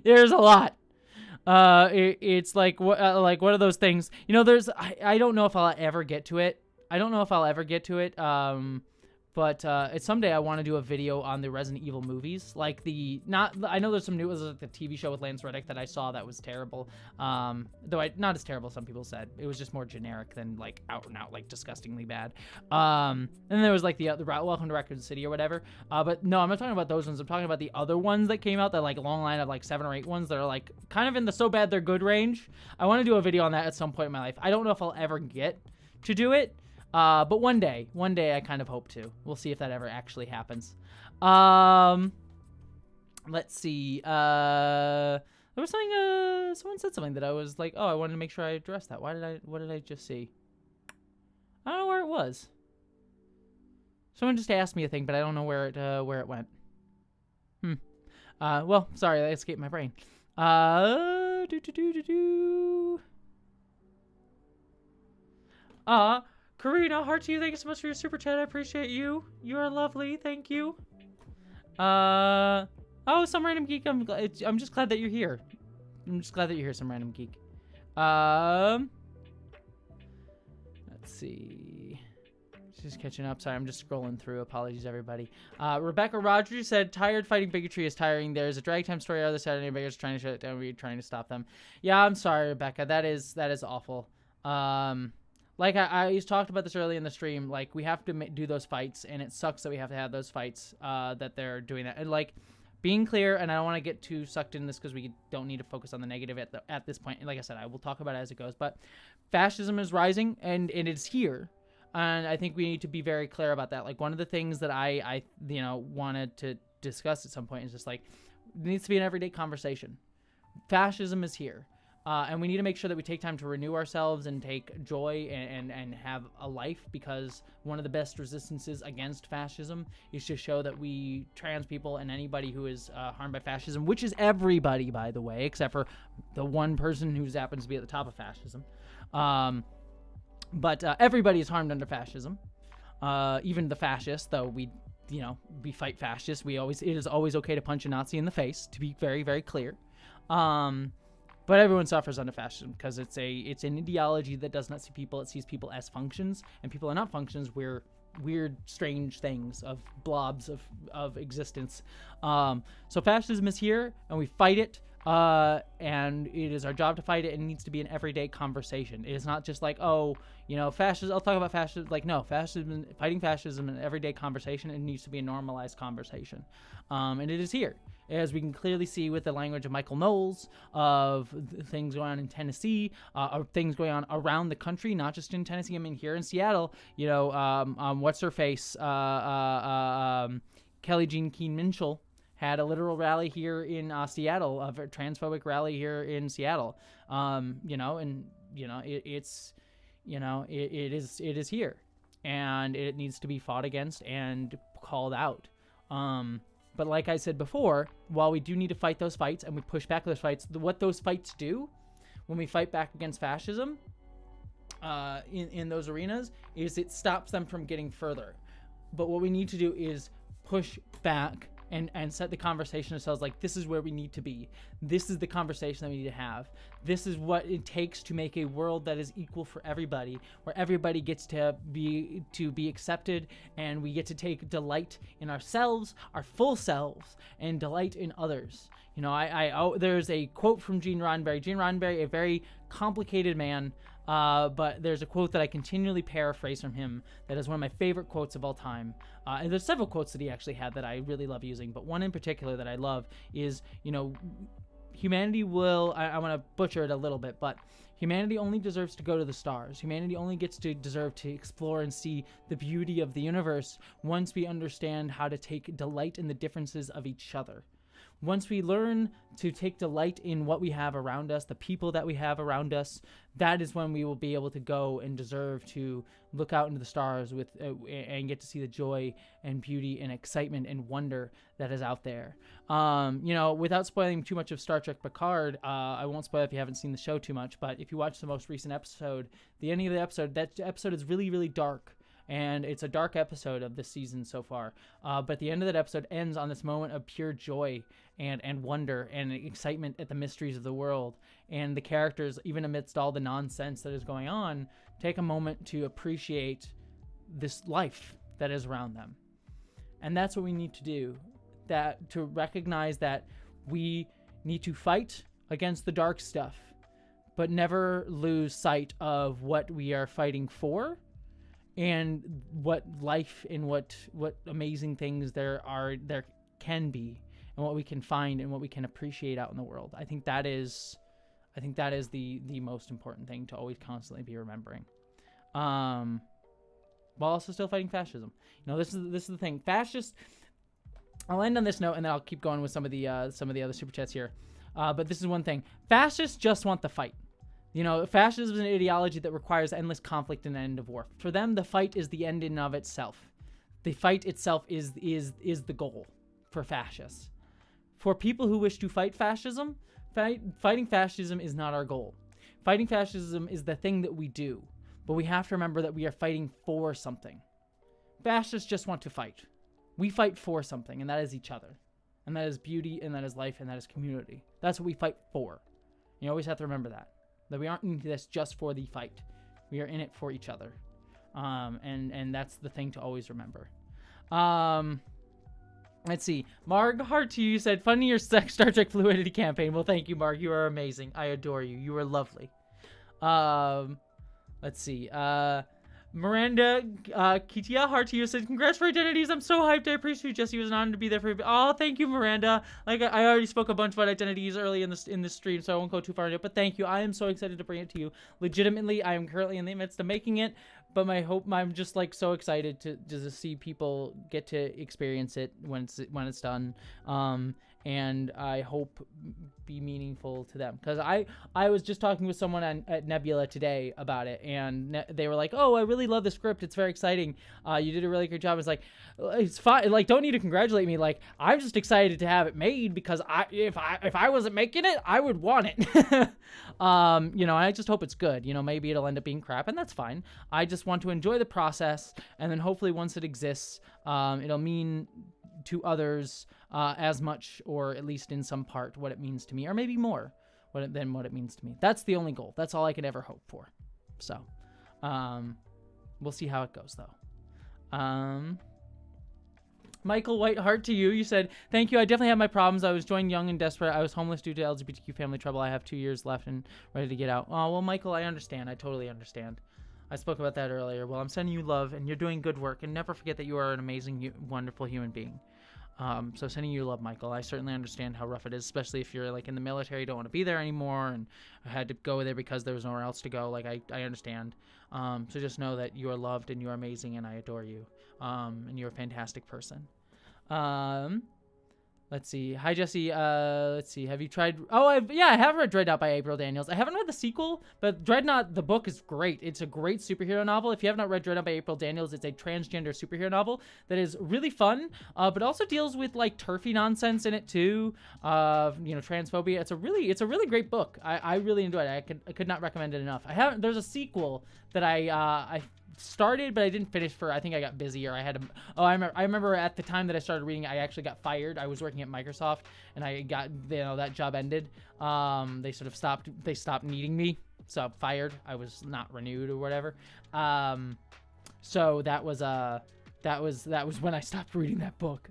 There's a lot. It's like what are those things? You know, I don't know if I'll ever get to it. But it's someday I want to do a video on the Resident Evil movies. I know there's some new, it was like the TV show with Lance Reddick that I saw that was terrible. Though not as terrible as some people said. It was just more generic than like out and out, like disgustingly bad. And then there was like the Welcome to Raccoon City or whatever. But no, I'm not talking about those ones. I'm talking about the other ones that came out, that like long line of like 7 or 8 ones that are like kind of in the so bad they're good range. I want to do a video on that at some point in my life. I don't know if I'll ever get to do it. But one day I kind of hope to. We'll see if that ever actually happens. Let's see. There was something, someone said something that I was like, oh, I wanted to make sure I addressed that. What did I just see? I don't know where it was. Someone just asked me a thing, but I don't know where it went. Well, sorry, that escaped my brain. Karina, heart to you. Thank you so much for your super chat. I appreciate you. You are lovely. Thank you. Oh, some random geek. I'm just glad that you're here. Some random geek. Let's see. Just catching up. Sorry, I'm just scrolling through. Apologies, everybody. Rebecca Rogers said, tired fighting bigotry is tiring. There's a drag time story on the other side. Anybody's trying to shut it down. We're trying to stop them. Yeah, I'm sorry, Rebecca. That is awful. Like I talked about this early in the stream, like we have to do those fights, and it sucks that we have to have those fights, that they're doing that. And like being clear, and I don't want to get too sucked in this because we don't need to focus on the negative at this point. And like I said, I will talk about it as it goes, but fascism is rising and it's here. And I think we need to be very clear about that. Like one of the things that I wanted to discuss at some point is just like, it needs to be an everyday conversation. Fascism is here. And we need to make sure that we take time to renew ourselves and take joy and have a life, because one of the best resistances against fascism is to show that we trans people and anybody who is harmed by fascism, which is everybody, by the way, except for the one person who happens to be at the top of fascism. But everybody is harmed under fascism, even the fascists, though we fight fascists. It is always okay to punch a Nazi in the face, to be very, very clear. But everyone suffers under fascism because it's an ideology that does not see people. It sees people as functions, and people are not functions. We're weird, strange things, of blobs of existence. So fascism is here, and we fight it. And it is our job to fight it. And it needs to be an everyday conversation. It is not just like, oh, fascism. I'll talk about fascism. Like, no, fighting fascism is an everyday conversation. It needs to be a normalized conversation. And it is here, as we can clearly see with the language of Michael Knowles, of things going on in Tennessee, of things going on around the country, not just in Tennessee. I mean, here in Seattle, what's her face? Kelly Jean Keane Minshall had a literal rally here in Seattle, a transphobic rally here in Seattle. It is here, and it needs to be fought against and called out. But like I said before, while we do need to fight those fights and we push back those fights, what those fights do when we fight back against fascism in those arenas is it stops them from getting further. But what we need to do is push back and set the conversation ourselves, like, this is where we need to be. This is the conversation that we need to have. This is what it takes to make a world that is equal for everybody, where everybody gets to be accepted, and we get to take delight in ourselves, our full selves, and delight in others. There's a quote from Gene Roddenberry. Gene Roddenberry, a very complicated man, but there's a quote that I continually paraphrase from him that is one of my favorite quotes of all time. And there's several quotes that he actually had that I really love using, but one in particular that I love is, humanity will, I want to butcher it a little bit, but humanity only deserves to go to the stars. Humanity only gets to deserve to explore and see the beauty of the universe once we understand how to take delight in the differences of each other. Once we learn to take delight in what we have around us, the people that we have around us, that is when we will be able to go and deserve to look out into the stars with and get to see the joy and beauty and excitement and wonder that is out there. Without spoiling too much of Star Trek Picard, I won't spoil if you haven't seen the show too much, but if you watch the most recent episode, the ending of the episode, that episode is really, really dark. And it's a dark episode of this season so far. But the end of that episode ends on this moment of pure joy and wonder and excitement at the mysteries of the world. And the characters, even amidst all the nonsense that is going on, take a moment to appreciate this life that is around them. And that's what we need to do. To recognize that we need to fight against the dark stuff, but never lose sight of what we are fighting for, and what life and what amazing things there can be, and what we can find and what we can appreciate out in the world. I think that is the most important thing to always constantly be remembering, while also still fighting fascism. This is the thing. Fascists. I'll end on this note, and then I'll keep going with some of the other super chats here. But this is one thing. Fascists just want the fight. Fascism is an ideology that requires endless conflict and an end of war. For them, the fight is the end in of itself. The fight itself is the goal for fascists. For people who wish to fight fascism, fighting fascism is not our goal. Fighting fascism is the thing that we do, but we have to remember that we are fighting for something. Fascists just want to fight. We fight for something, and that is each other. And that is beauty, and that is life, and that is community. That's what we fight for. You always have to remember that we aren't in this just for the fight. We are in it for each other. And that's the thing to always remember. Let's see. Marg, heart to you, said, funny your Star Trek Fluidity campaign. Well, thank you, Marg. You are amazing. I adore you. You are lovely. Let's see. Miranda Kitia, heart to you, said, congrats for identities. I'm so hyped. I appreciate you. Jesse, was an honor to be there for you. Oh, thank you, Miranda. Like, I already spoke a bunch about identities early in this stream, so I won't go too far into it, but thank you. I am so excited to bring it to you. Legitimately, I am currently in the midst of making it, but I'm just like so excited to see people get to experience it when it's done. And I hope be meaningful to them, because I was just talking with someone at Nebula today about it, and they were like, oh, I really love the script, it's very exciting, you did a really great job. It's like, it's fine, like, don't need to congratulate me, like, I'm just excited to have it made, because if I wasn't making it, I would want it. I just hope it's good. Maybe it'll end up being crap, and that's fine. I just want to enjoy the process, and then hopefully once it exists, it'll mean to others as much, or at least in some part, what it means to me, or maybe more than what it means to me. That's the only goal. That's all I could ever hope for. So we'll see how it goes, though. Michael Whiteheart, to you. You said, thank you. I definitely have my problems. I was joined young and desperate. I was homeless due to LGBTQ family trouble. I have 2 years left and ready to get out. Oh, well, Michael, I understand. I totally understand. I spoke about that earlier. Well, I'm sending you love, and you're doing good work. And never forget that you are an amazing, wonderful human being. So sending you love, Michael. I certainly understand how rough it is, especially if you're like in the military, don't want to be there anymore, and I had to go there because there was nowhere else to go. Like, I understand. So just know that you are loved and you are amazing, and I adore you. And you're a fantastic person. Let's see. Hi, Jessie. Let's see. Have you tried? Oh, I have read Dreadnought by April Daniels. I haven't read the sequel, but Dreadnought, the book, is great. It's a great superhero novel. If you have not read Dreadnought by April Daniels, it's a transgender superhero novel that is really fun, but also deals with like turfy nonsense in it too. Transphobia. It's a really great book. I really enjoyed it. I could not recommend it enough. There's a sequel that I started, but I didn't finish I think I got busy, or I remember at the time that I started reading, I actually got fired. I was working at Microsoft, and I got, that job ended. They stopped needing me, so fired. I was not renewed or whatever. So that was when I stopped reading that book.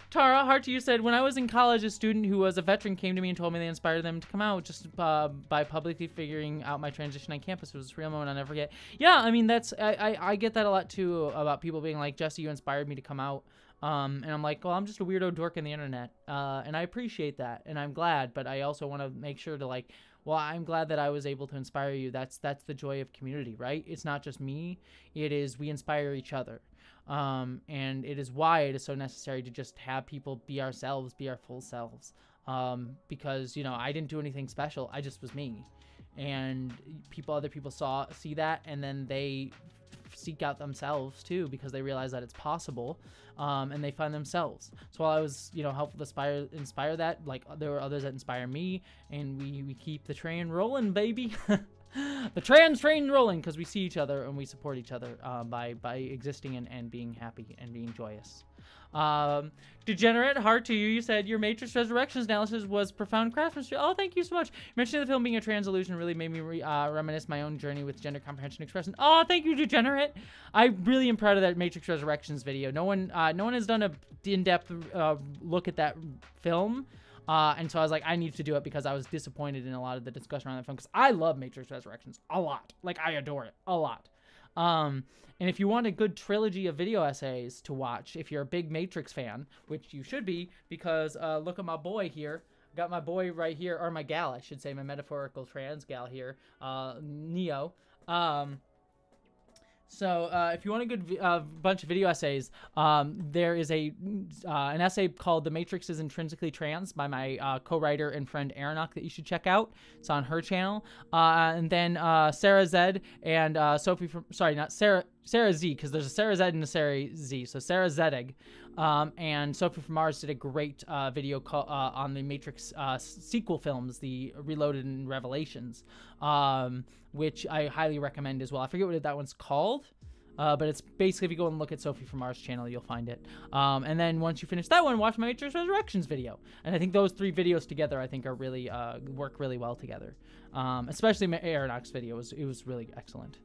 Tara, heart to you, said, when I was in college, a student who was a veteran came to me and told me they inspired them to come out just by publicly figuring out my transition on campus. It was a real moment I'll never forget. Yeah, I mean, I get that a lot, too, about people being like, Jessie, you inspired me to come out. And I'm like, well, I'm just a weirdo dork in the internet. And I appreciate that, and I'm glad, but I also want to make sure to, like, well, I'm glad that I was able to inspire you. That's the joy of community, right? It's not just me. It is we inspire each other. And it is why it is so necessary to just have people be ourselves, be our full selves. Because, I didn't do anything special. I just was me. And other people see that, and then they seek out themselves too, because they realize that it's possible, and they find themselves. So while I was, helpful to inspire that, like, there were others that inspire me, and we keep the train rolling, baby. The trans train rolling, because we see each other and we support each other by existing and being happy and being joyous. Degenerate, heart to you. You said your Matrix Resurrections analysis was profound craftsmanship. Oh, thank you so much. Mentioning the film being a trans illusion really made me reminisce my own journey with gender comprehension expression. Oh, thank you, Degenerate. I really am proud of that Matrix Resurrections video. No one has done a in-depth look at that film. And so I was like, I need to do it because I was disappointed in a lot of the discussion around that film, because I love Matrix Resurrections a lot. Like, I adore it a lot. And if you want a good trilogy of video essays to watch, if you're a big Matrix fan, which you should be, because look at my boy here. Got my boy right here, or my gal, I should say, my metaphorical trans gal here, Neo. So if you want a good bunch of video essays, there is an essay called "The Matrix is Intrinsically Trans" by my co-writer and friend Aronok that you should check out. It's on her channel. And then Sarah Zed and Sophie from, sorry, not Sarah Z, because there's a Sarah Zed and a Sarah Z. So Sarah Zedig and Sophie from Mars did a great video on the Matrix sequel films, the Reloaded and Revelations, which I highly recommend as well. I forget what that one's called, but it's basically, if you go and look at Sophie from Mars channel, you'll find it. And then once you finish that one, watch my Matrix Resurrections video. And I think those 3 videos together, I think, are really work really well together. Especially my Aeronauts video, it was really excellent.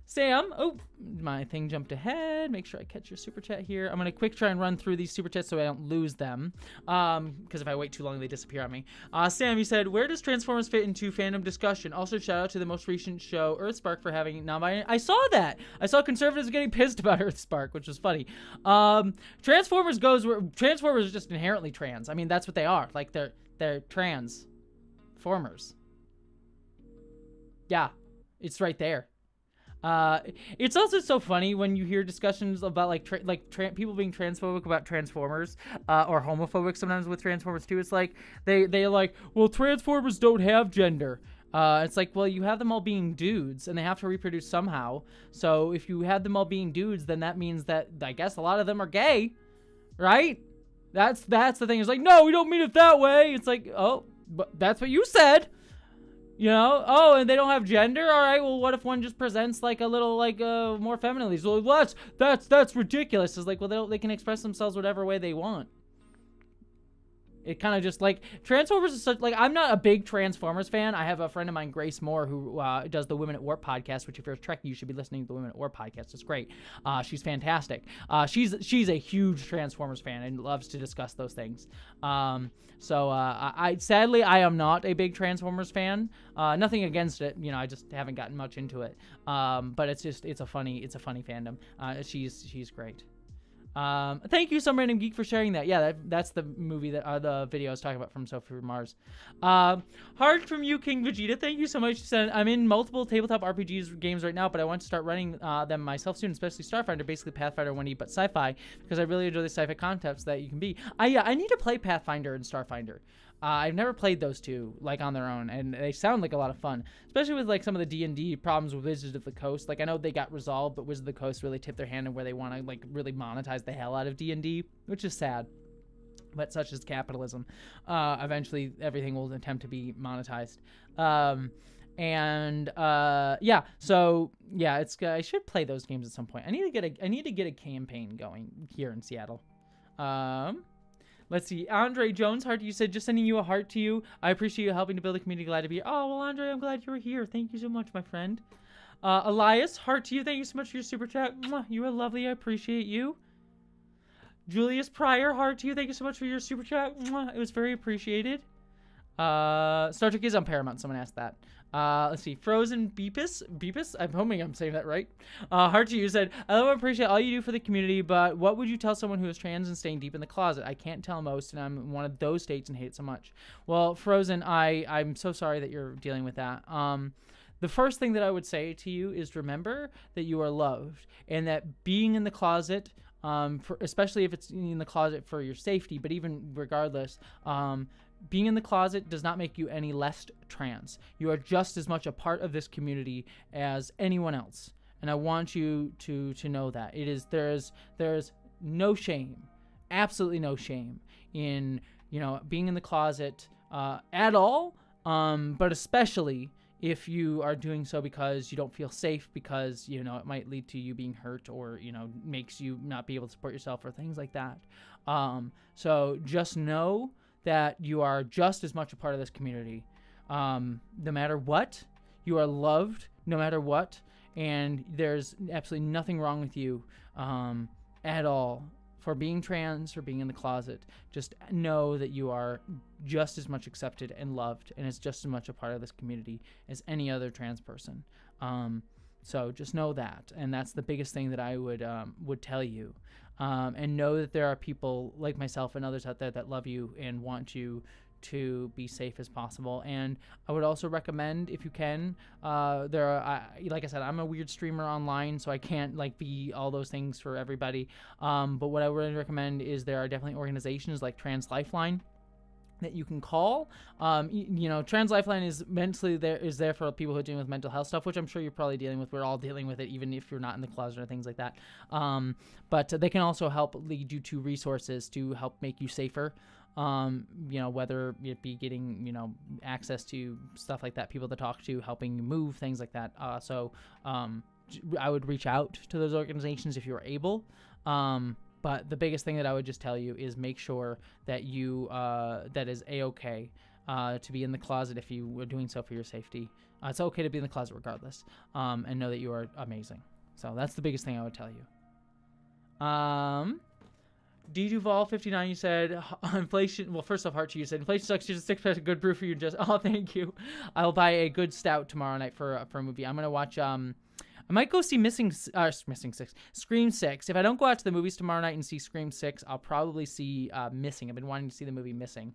Sam, oh, my thing jumped ahead. Make sure I catch your super chat here. I'm going to try and run through these super chats so I don't lose them. Because if I wait too long, they disappear on me. Sam, you said, where does Transformers fit into fandom discussion? Also, shout out to the most recent show, Earthspark, for having non-binary. I saw that. I saw conservatives getting pissed about Earthspark, which was funny. Transformers are just inherently trans. I mean, that's what they are. Like, they're transformers. Yeah, it's right there. It's also so funny when you hear discussions about people being transphobic about Transformers, or homophobic sometimes with Transformers too. It's like they're like, well, Transformers don't have gender. It's like, well, you have them all being dudes and they have to reproduce somehow. So if you have them all being dudes, then that means that I guess a lot of them are gay, right? That's the thing. It's like, no, we don't mean it that way. It's like, oh, but that's what you said. Oh, and they don't have gender? All right, well, what if one just presents like a little, more femininely? So, well, that's ridiculous. It's like, well, they can express themselves whatever way they want. It kind of just like Transformers is such like I'm not a big Transformers fan. I have a friend of mine, Grace Moore, who does the Women at Warp podcast. Which if you're a Trekkie, you should be listening to the Women at Warp podcast. It's great. She's fantastic. She's a huge Transformers fan and loves to discuss those things. I sadly I am not a big Transformers fan. Nothing against it. I just haven't gotten much into it. But it's a funny fandom. She's great. Thank you, Some Random Geek, for sharing that. Yeah, that's the movie that the video I was talking about from Sophie from Mars. Hard from you, King Vegeta. Thank you so much. I'm in multiple tabletop RPGs games right now, but I want to start running them myself soon, especially Starfinder, basically Pathfinder 1E, but sci-fi, because I really enjoy the sci-fi concepts that you can be. I need to play Pathfinder and Starfinder. I've never played those two like on their own, and they sound like a lot of fun, especially with like some of the D&D problems with Wizards of the Coast. Like I know they got resolved, but Wizards of the Coast really tipped their hand in where they want to like really monetize the hell out of D&D, which is sad. But such is capitalism. Eventually, everything will attempt to be monetized. I should play those games at some point. I need to get a campaign going here in Seattle. Let's see. Andre Jones, heart to you, said, just sending you a heart to you. I appreciate you helping to build a community. Glad to be here. Oh, well, Andre, I'm glad you were here. Thank you so much, my friend. Elias, heart to you. Thank you so much for your super chat. Mwah, you are lovely. I appreciate you. Julius Pryor, heart to you. Thank you so much for your super chat. Mwah, it was very appreciated. Star Trek is on Paramount. Someone asked that. Let's see. Frozen Beepus. I'm hoping I'm saying that right. Heart to you said, I love and appreciate all you do for the community, but what would you tell someone who is trans and staying deep in the closet? I can't tell most, and I'm in one of those states and hate it so much. Well, Frozen, I'm so sorry that you're dealing with that. The first thing that I would say to you is remember that you are loved, and that being in the closet, especially if it's in the closet for your safety, but even regardless, being in the closet does not make you any less trans. You are just as much a part of this community as anyone else. And I want you to know that. There's no shame, absolutely no shame in, being in the closet at all, but especially if you are doing so because you don't feel safe, because, it might lead to you being hurt or, makes you not be able to support yourself or things like that. So just know that you are just as much a part of this community. No matter what, you are loved no matter what, and there's absolutely nothing wrong with you at all for being trans or being in the closet. Just know that you are just as much accepted and loved, and is just as much a part of this community as any other trans person. So just know that, and that's the biggest thing that I would tell you. And know that there are people like myself and others out there that love you and want you to be safe as possible. And I would also recommend, if you can, like I said, I'm a weird streamer online, so I can't be all those things for everybody. But what I would recommend is there are definitely organizations like Trans Lifeline that you can call. Trans Lifeline is there for people who are dealing with mental health stuff, which I'm sure you're probably dealing with. We're all dealing with it, even if you're not in the closet or things like that. But they can also help lead you to resources to help make you safer. Whether it be getting, access to stuff like that, people to talk to, helping you move, things like that. I would reach out to those organizations if you're able. But the biggest thing that I would just tell you is make sure that that is A-okay to be in the closet if you were doing so for your safety. It's okay to be in the closet regardless, and know that you are amazing. So that's the biggest thing I would tell you. D. Duval 59, you said inflation. Well, first off, Heart to you said inflation sucks. Just a 6% good brew for you. Just thank you. I'll buy a good stout tomorrow night for a movie. I'm gonna watch. I might go see Scream 6. If I don't go out to the movies tomorrow night and see Scream 6, I'll probably see Missing. I've been wanting to see the movie Missing.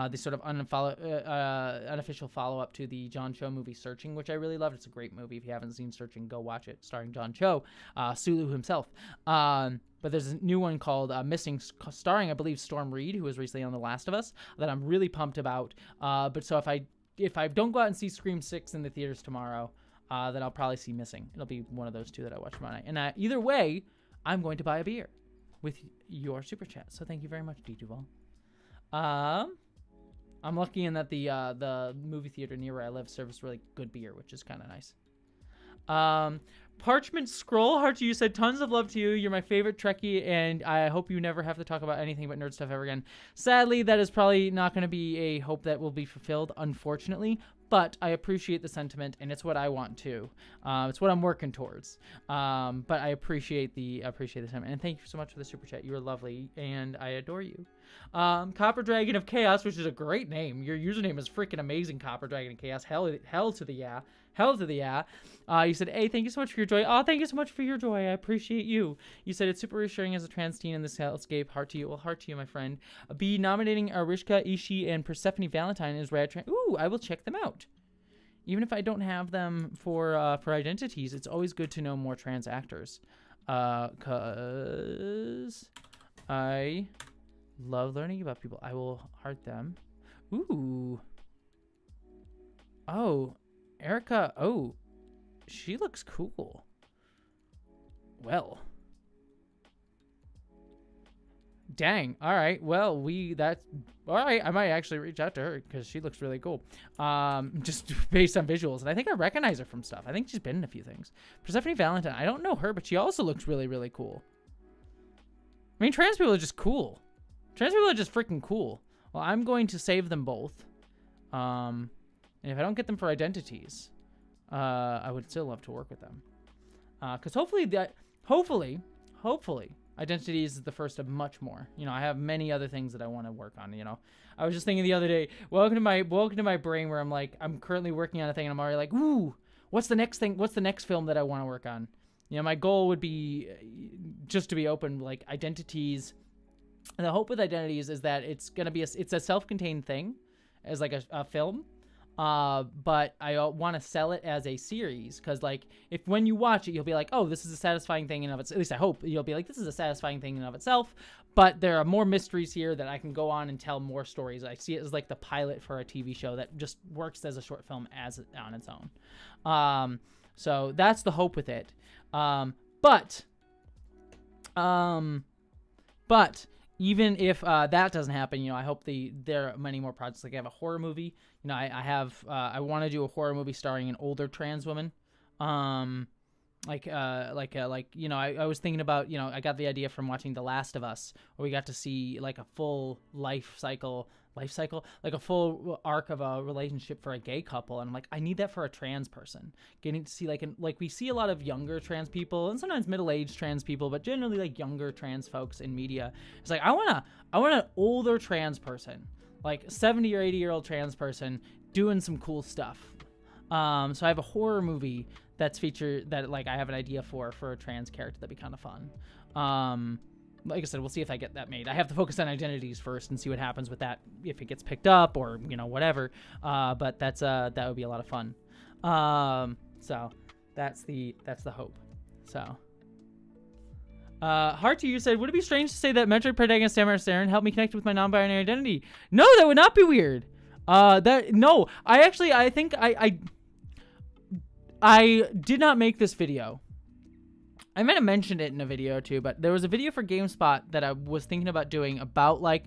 The sort of unofficial follow-up to the John Cho movie Searching, which I really loved. It's a great movie. If you haven't seen Searching, go watch it. Starring John Cho, Sulu himself. But there's a new one called Missing, starring, I believe, Storm Reed, who was recently on The Last of Us, that I'm really pumped about. But so if I don't go out and see Scream 6 in the theaters tomorrow, then I'll probably see Missing. It'll be one of those two that I watch tomorrow night. And either way, I'm going to buy a beer with your super chat. So thank you very much, D. Duval. I'm lucky in that the movie theater near where I live serves really good beer, which is kind of nice. Parchment Scroll, Heart to You said, tons of love to you. You're my favorite Trekkie, and I hope you never have to talk about anything but nerd stuff ever again. Sadly, that is probably not going to be a hope that will be fulfilled, unfortunately, but I appreciate the sentiment, and it's what I want too. It's what I'm working towards. But I appreciate the sentiment, and thank you so much for the super chat. You are lovely, and I adore you. Copper Dragon of Chaos, which is a great name. Your username is freaking amazing, Copper Dragon of Chaos. Hell to the yeah. Hell to the yeah. You said, hey, thank you so much for your joy. Oh, thank you so much for your joy. I appreciate you. You said, it's super reassuring as a trans teen in this hellscape. Heart to you. Well, heart to you, my friend. B, nominating Arishka, Ishii, and Persephone Valentine is rad. Ooh, I will check them out. Even if I don't have them for identities, it's always good to know more trans actors. Cause I love learning about people. I will heart them. Ooh. Oh. Erica, oh, she looks cool. Well. Dang, all right, well, all right, I might actually reach out to her because she looks really cool. Just based on visuals, and I think I recognize her from stuff. I think she's been in a few things. Persephone Valentine, I don't know her, but she also looks really, really cool. I mean, trans people are just cool. Trans people are just freaking cool. Well, I'm going to save them both. And if I don't get them for identities, I would still love to work with them. Because hopefully, identities is the first of much more. You know, I have many other things that I want to work on. You know, I was just thinking the other day, welcome to my brain where I'm currently working on a thing and I'm already like, ooh, what's the next thing? What's the next film that I want to work on? You know, my goal would be just to be open, like identities. And the hope with identities is that it's gonna be it's a self-contained thing, as like a film. But I want to sell it as a series, because like if when you watch it you'll be like, oh, this is a satisfying thing in of itself. At least I hope you'll be like, this is a satisfying thing in of itself, but there are more mysteries here that I can go on and tell more stories. I see it as like the pilot for a TV show that just works as a short film on its own. So that's the hope with it. But even if that doesn't happen, you know, I hope there are many more projects. Like I have a horror movie. You know, I want to do a horror movie starring an older trans woman. You know, I was thinking about, you know, I got the idea from watching The Last of Us, where we got to see like a full life cycle, like a full arc of a relationship for a gay couple, and I'm like, I need that for a trans person. Getting to see like we see a lot of younger trans people and sometimes middle-aged trans people, but generally like younger trans folks in media. It's like I want an older trans person, like 70 or 80-year-old trans person doing some cool stuff. So I have a horror movie that's featured that like I have an idea for a trans character that'd be kind of fun. Like I said, we'll see if I get that made. I have to focus on identities first and see what happens with that, if it gets picked up or, you know, whatever. But that would be a lot of fun. So that's the hope. So, Heart to You said, would it be strange to say that Metroid protagonist Samus Aran helped me connect with my non-binary identity? No, that would not be weird. I think I did not make this video. I might have mentioned it in a video too, but there was a video for GameSpot that I was thinking about doing about like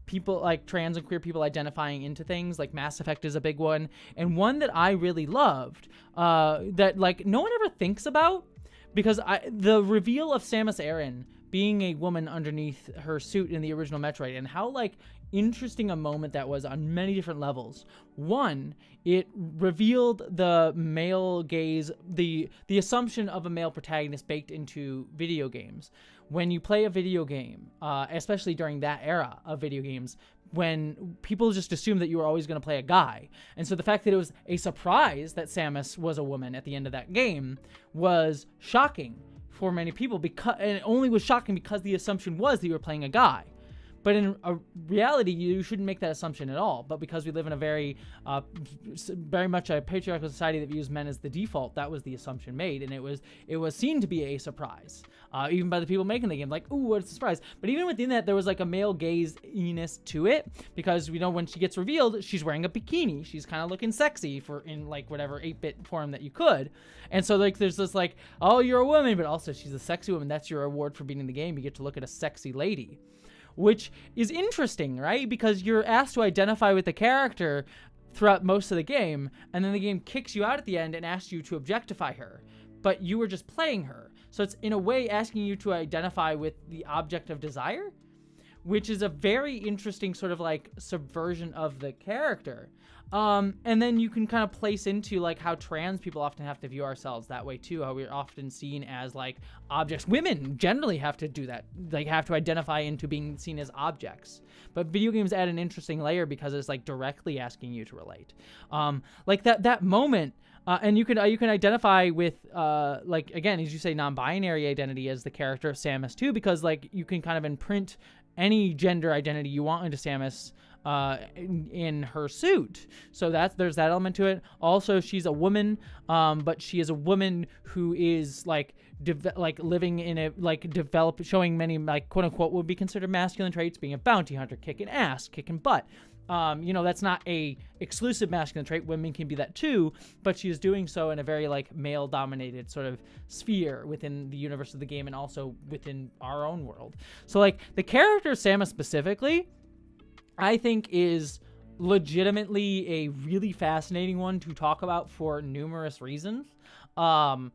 people, like trans and queer people identifying into things. Like Mass Effect is a big one, and one that I really loved that like no one ever thinks about, because the reveal of Samus Aran being a woman underneath her suit in the original Metroid, and how like interesting a moment that was on many different levels. One, it revealed the male gaze, the assumption of a male protagonist baked into video games. When you play a video game, especially during that era of video games, when people just assumed that you were always going to play a guy. And so the fact that it was a surprise that Samus was a woman at the end of that game was shocking for many people, and it only was shocking because the assumption was that you were playing a guy. But in reality, you shouldn't make that assumption at all. But because we live in a very much a patriarchal society that views men as the default, that was the assumption made, and it was seen to be a surprise, even by the people making the game. Like, ooh, what's a surprise? But even within that, there was like a male gaze-iness to it, because you know when she gets revealed, she's wearing a bikini. She's kind of looking sexy in like whatever 8-bit form that you could, and so like there's this like, oh, you're a woman, but also she's a sexy woman. That's your reward for beating the game. You get to look at a sexy lady. Which is interesting, right? Because you're asked to identify with the character throughout most of the game, and then the game kicks you out at the end and asks you to objectify her. but you were just playing her. So it's in a way asking you to identify with the object of desire, which is a very interesting sort of like subversion of the character. And then you can kind of place into like how trans people often have to view ourselves that way too, how we're often seen as like objects. Women generally have to do that, like have to identify into being seen as objects. But video games add an interesting layer because it's like directly asking you to relate. Like that moment, and you can identify with like, again, as you say, non-binary identity as the character of Samus too, because like you can kind of imprint any gender identity you want into Samus in her suit. So there's that element to it. Also, she's a woman, but she is a woman who is like living in a showing many like quote unquote would be considered masculine traits, being a bounty hunter, kicking ass, kicking butt. That's not a exclusive masculine trait. Women can be that too, but she is doing so in a very like male dominated sort of sphere within the universe of the game and also within our own world. So like the character Samus specifically, I think is legitimately a really fascinating one to talk about for numerous reasons. And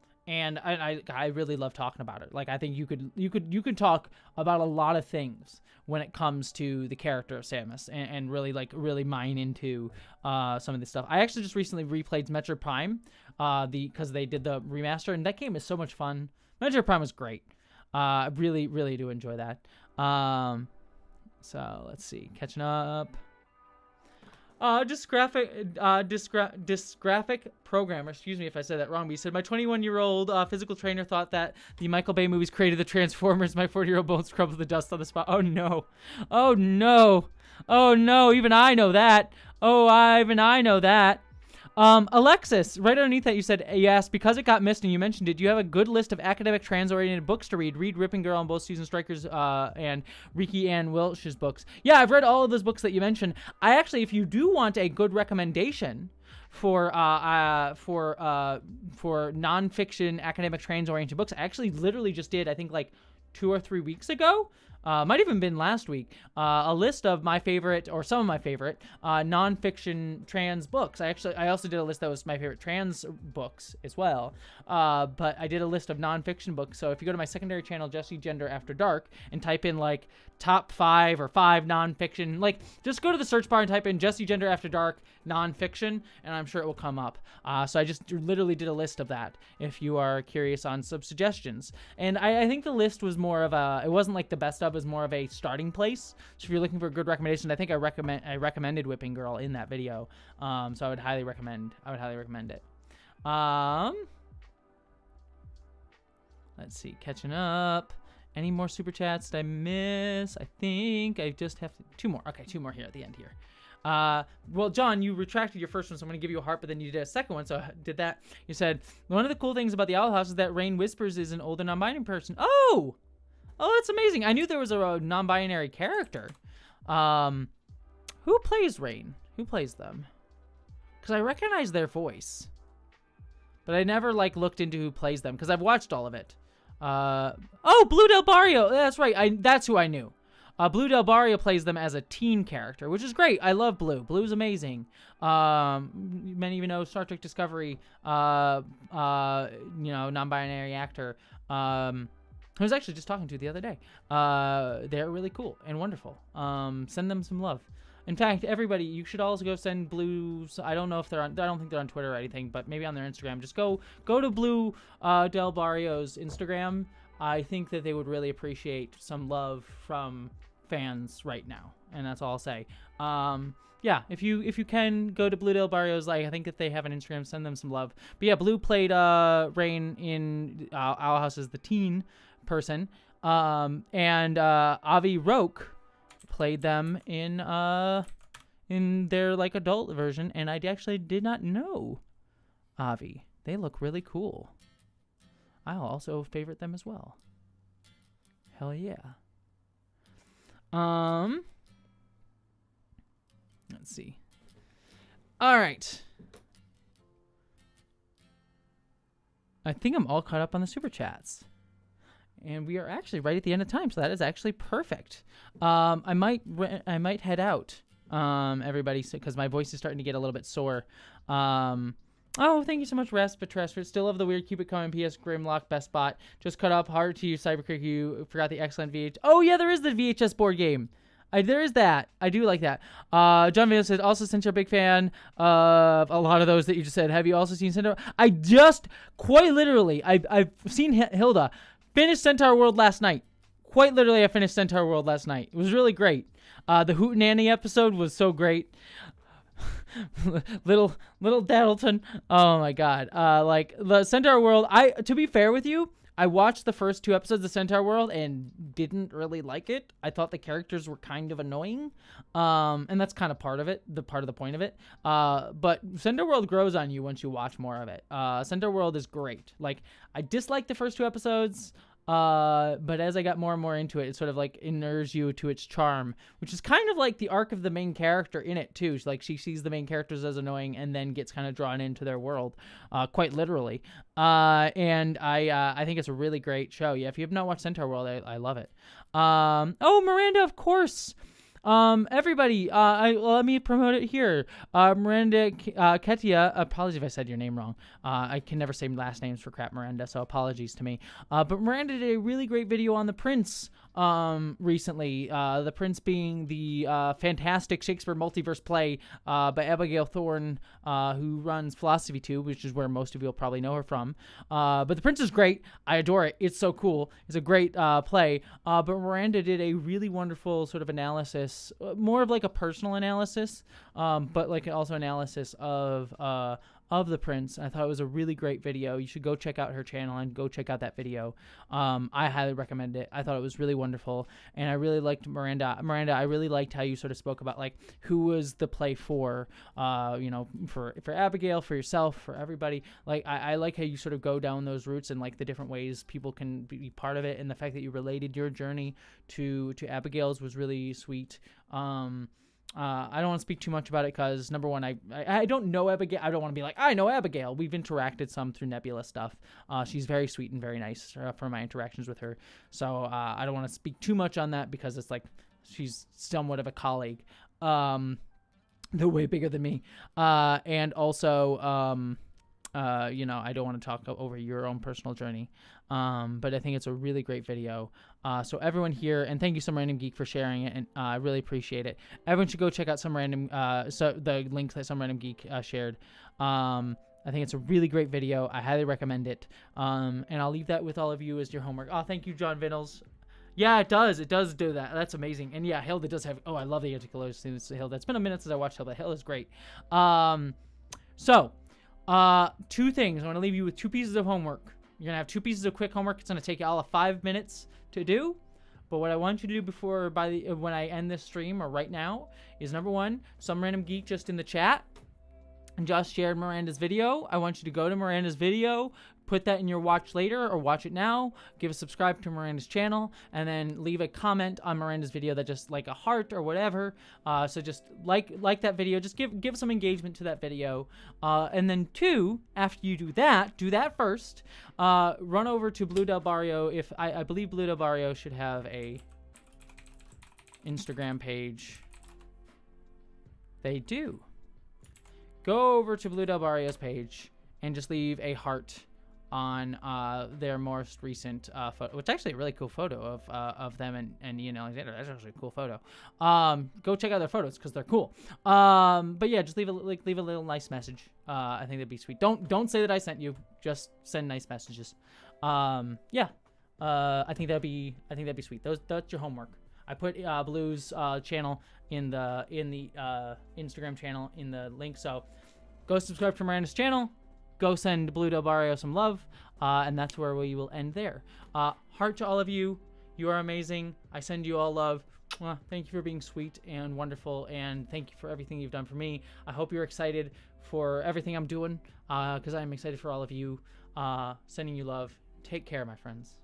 I really love talking about it. Like I think you could talk about a lot of things when it comes to the character of Samus and really mine into some of this stuff. I actually just recently replayed Metroid Prime because they did the remaster, and that game is so much fun. Metroid Prime was great. I really do enjoy that. So let's see, catching up. Dysgraphic programmer, excuse me if I said that wrong, but he said, my 21-year-old physical trainer thought that the Michael Bay movies created the Transformers. My 40-year-old bones scrubs the dust on the spot. Oh no. Oh no. Oh no, even I know that. Even I know that. Alexis, right underneath that, you asked, because it got missed and you mentioned it, do you have a good list of academic trans-oriented books to read? Read Ripping Girl and both Susan Stryker's and Riki Ann Welch's books. Yeah, I've read all of those books that you mentioned. I actually, if you do want a good recommendation for nonfiction academic trans-oriented books, I actually literally just did, I think like 2 or 3 weeks ago. Might even been last week, a list of my favorite, or some of my favorite, nonfiction trans books. I also did a list that was my favorite trans books as well, but I did a list of nonfiction books. So if you go to my secondary channel, Jessie Gender After Dark, and type in like top 5 or 5 nonfiction, like just go to the search bar and type in Jessie Gender After Dark nonfiction, and I'm sure it will come up. So I just literally did a list of that if you are curious on some suggestions. And I think the list was more of it wasn't like the best of, it was more of a starting place. So if you're looking for a good recommendation, I think I recommended Whipping Girl in that video. So I would highly recommend it. Let's see, catching up. Any more super chats did I miss? I think I just have 2 more. Okay, 2 more here at the end here. Well, John, you retracted your first one, so I'm going to give you a heart, but then you did a second one, so I did that. You said, one of the cool things about the Owl House is that Rain Whispers is an older non-binary person. Oh, that's amazing. I knew there was a non-binary character. Who plays Rain? Who plays them? Because I recognize their voice, but I never looked into who plays them, because I've watched all of it. Blue Del Barrio. That's right. That's who I knew. Blue Del Barrio plays them as a teen character, which is great. I love Blue. Blue's amazing. Many even know Star Trek Discovery, non-binary actor, who I was actually just talking to the other day. They're really cool and wonderful. Send them some love. In fact, everybody, you should also go send Blue's. I don't know if they're on. I don't think they're on Twitter or anything, but maybe on their Instagram. Just go to Blue Del Barrio's Instagram. I think that they would really appreciate some love from fans right now, and that's all I'll say. Yeah, if you can go to Blue Del Barrio's, I think that they have an Instagram, send them some love. But yeah, Blue played Rain in Owl House as the teen person, and Avi Roque played them in their adult version, and I actually did not know Avi. They look really cool. I'll also favorite them as well. Hell yeah. Let's see. All right. I think I'm all caught up on the super chats. And we are actually right at the end of time, so that is actually perfect. I might head out, everybody, because my voice is starting to get a little bit sore. Oh, thank you so much, Raspatress. Still love the weird Cupid comment. PS Grimlock best bot. Just cut up. Hard to use Cybercrick. You forgot the excellent VH. Oh yeah, there is the VHS board game. There is that. I do like that. John Vale said, also, since you're a big fan of a lot of those that you just said, have you also seen Centaur? I just, quite literally, I've seen Hilda finish Centaur World last night. Quite literally, I finished Centaur World last night. It was really great. The Hootenanny episode was so great. little Daddleton. Oh my god. Like the Centaur World, to be fair with you, I watched the first 2 episodes of Centaur World and didn't really like it. I thought the characters were kind of annoying. And that's kind of part of it, the point of it. But Centaur World grows on you once you watch more of it. Centaur World is great. Like, I disliked the first 2 episodes. But as I got more and more into it, it sort of like inures you to its charm, which is kind of like the arc of the main character in it too. Like, she sees the main characters as annoying and then gets kind of drawn into their world, quite literally. And I think it's a really great show. Yeah, if you have not watched Centaur World, I love it. Oh, Miranda, of course. Everybody, let me promote it here. Miranda Ketia, apologies if I said your name wrong. I can never say last names for crap, Miranda, so apologies to me. But Miranda did a really great video on The Prince, recently. The Prince being the, fantastic Shakespeare multiverse play, by Abigail Thorne, who runs Philosophy Tube, which is where most of you will probably know her from. But The Prince is great. I adore it. It's so cool. It's a great, play. But Miranda did a really wonderful sort of analysis, more of like a personal analysis, but like also analysis of The Prince. I thought it was a really great video. You should go check out her channel and go check out that video. I highly recommend it. I thought it was really wonderful, and I really liked Miranda. I really liked how you sort of spoke about like who was the play for, for Abigail, for yourself, for everybody. Like, I like how you sort of go down those routes and like the different ways people can be part of it, and the fact that you related your journey to Abigail's was really sweet. I don't want to speak too much about it because, number one, I don't know Abigail. I don't want to be like, I know Abigail. We've interacted some through Nebula stuff. She's very sweet and very nice for my interactions with her. So I don't want to speak too much on that because it's like she's somewhat of a colleague. They're way bigger than me. And also, I don't want to talk over your own personal journey. But I think it's a really great video. So everyone here, and thank you, Some Random Geek, for sharing it, and I really appreciate it. Everyone should go check out the links that Some Random Geek shared. I think it's a really great video. I highly recommend it. And I'll leave that with all of you as your homework. Oh, thank you, John Vinnels. Yeah, it does. It does do that. That's amazing. And yeah, Hilda does have. Oh, I love the articulation. Hilda. It's been a minute since I watched Hilda. Hilda's great. So, 2 things. I want to leave you with 2 pieces of homework. You're going to have 2 pieces of quick homework. It's going to take you all of 5 minutes to do. But what I want you to do when I end this stream or right now is, number 1, Some Random Geek just in the chat and just shared Miranda's video. I want you to go to Miranda's video, put that in your watch later or watch it now, give a subscribe to Miranda's channel, and then leave a comment on Miranda's video that just like a heart or whatever. So just like that video, just give some engagement to that video. And then 2, after you do that first, run over to Blue Del Barrio. I believe Blue Del Barrio should have a Instagram page. They do. Go over to Blue Del Barrio's page and just leave a heart on their most recent photo, which is actually a really cool photo of them and Ian Alexander. That's actually a cool photo. Go check out their photos because they're cool. But yeah, just leave a little nice message. I think that'd be sweet. Don't say that I sent you. Just send nice messages. Yeah. I think that'd be sweet. That's your homework. I put Blue's channel in the Instagram channel in the link. So go subscribe to Miranda's channel. Go send Blue Del Barrio some love, and that's where we will end there. Heart to all of you. You are amazing. I send you all love. Thank you for being sweet and wonderful, and thank you for everything you've done for me. I hope you're excited for everything I'm doing, because I'm excited for all of you. Sending you love. Take care, my friends.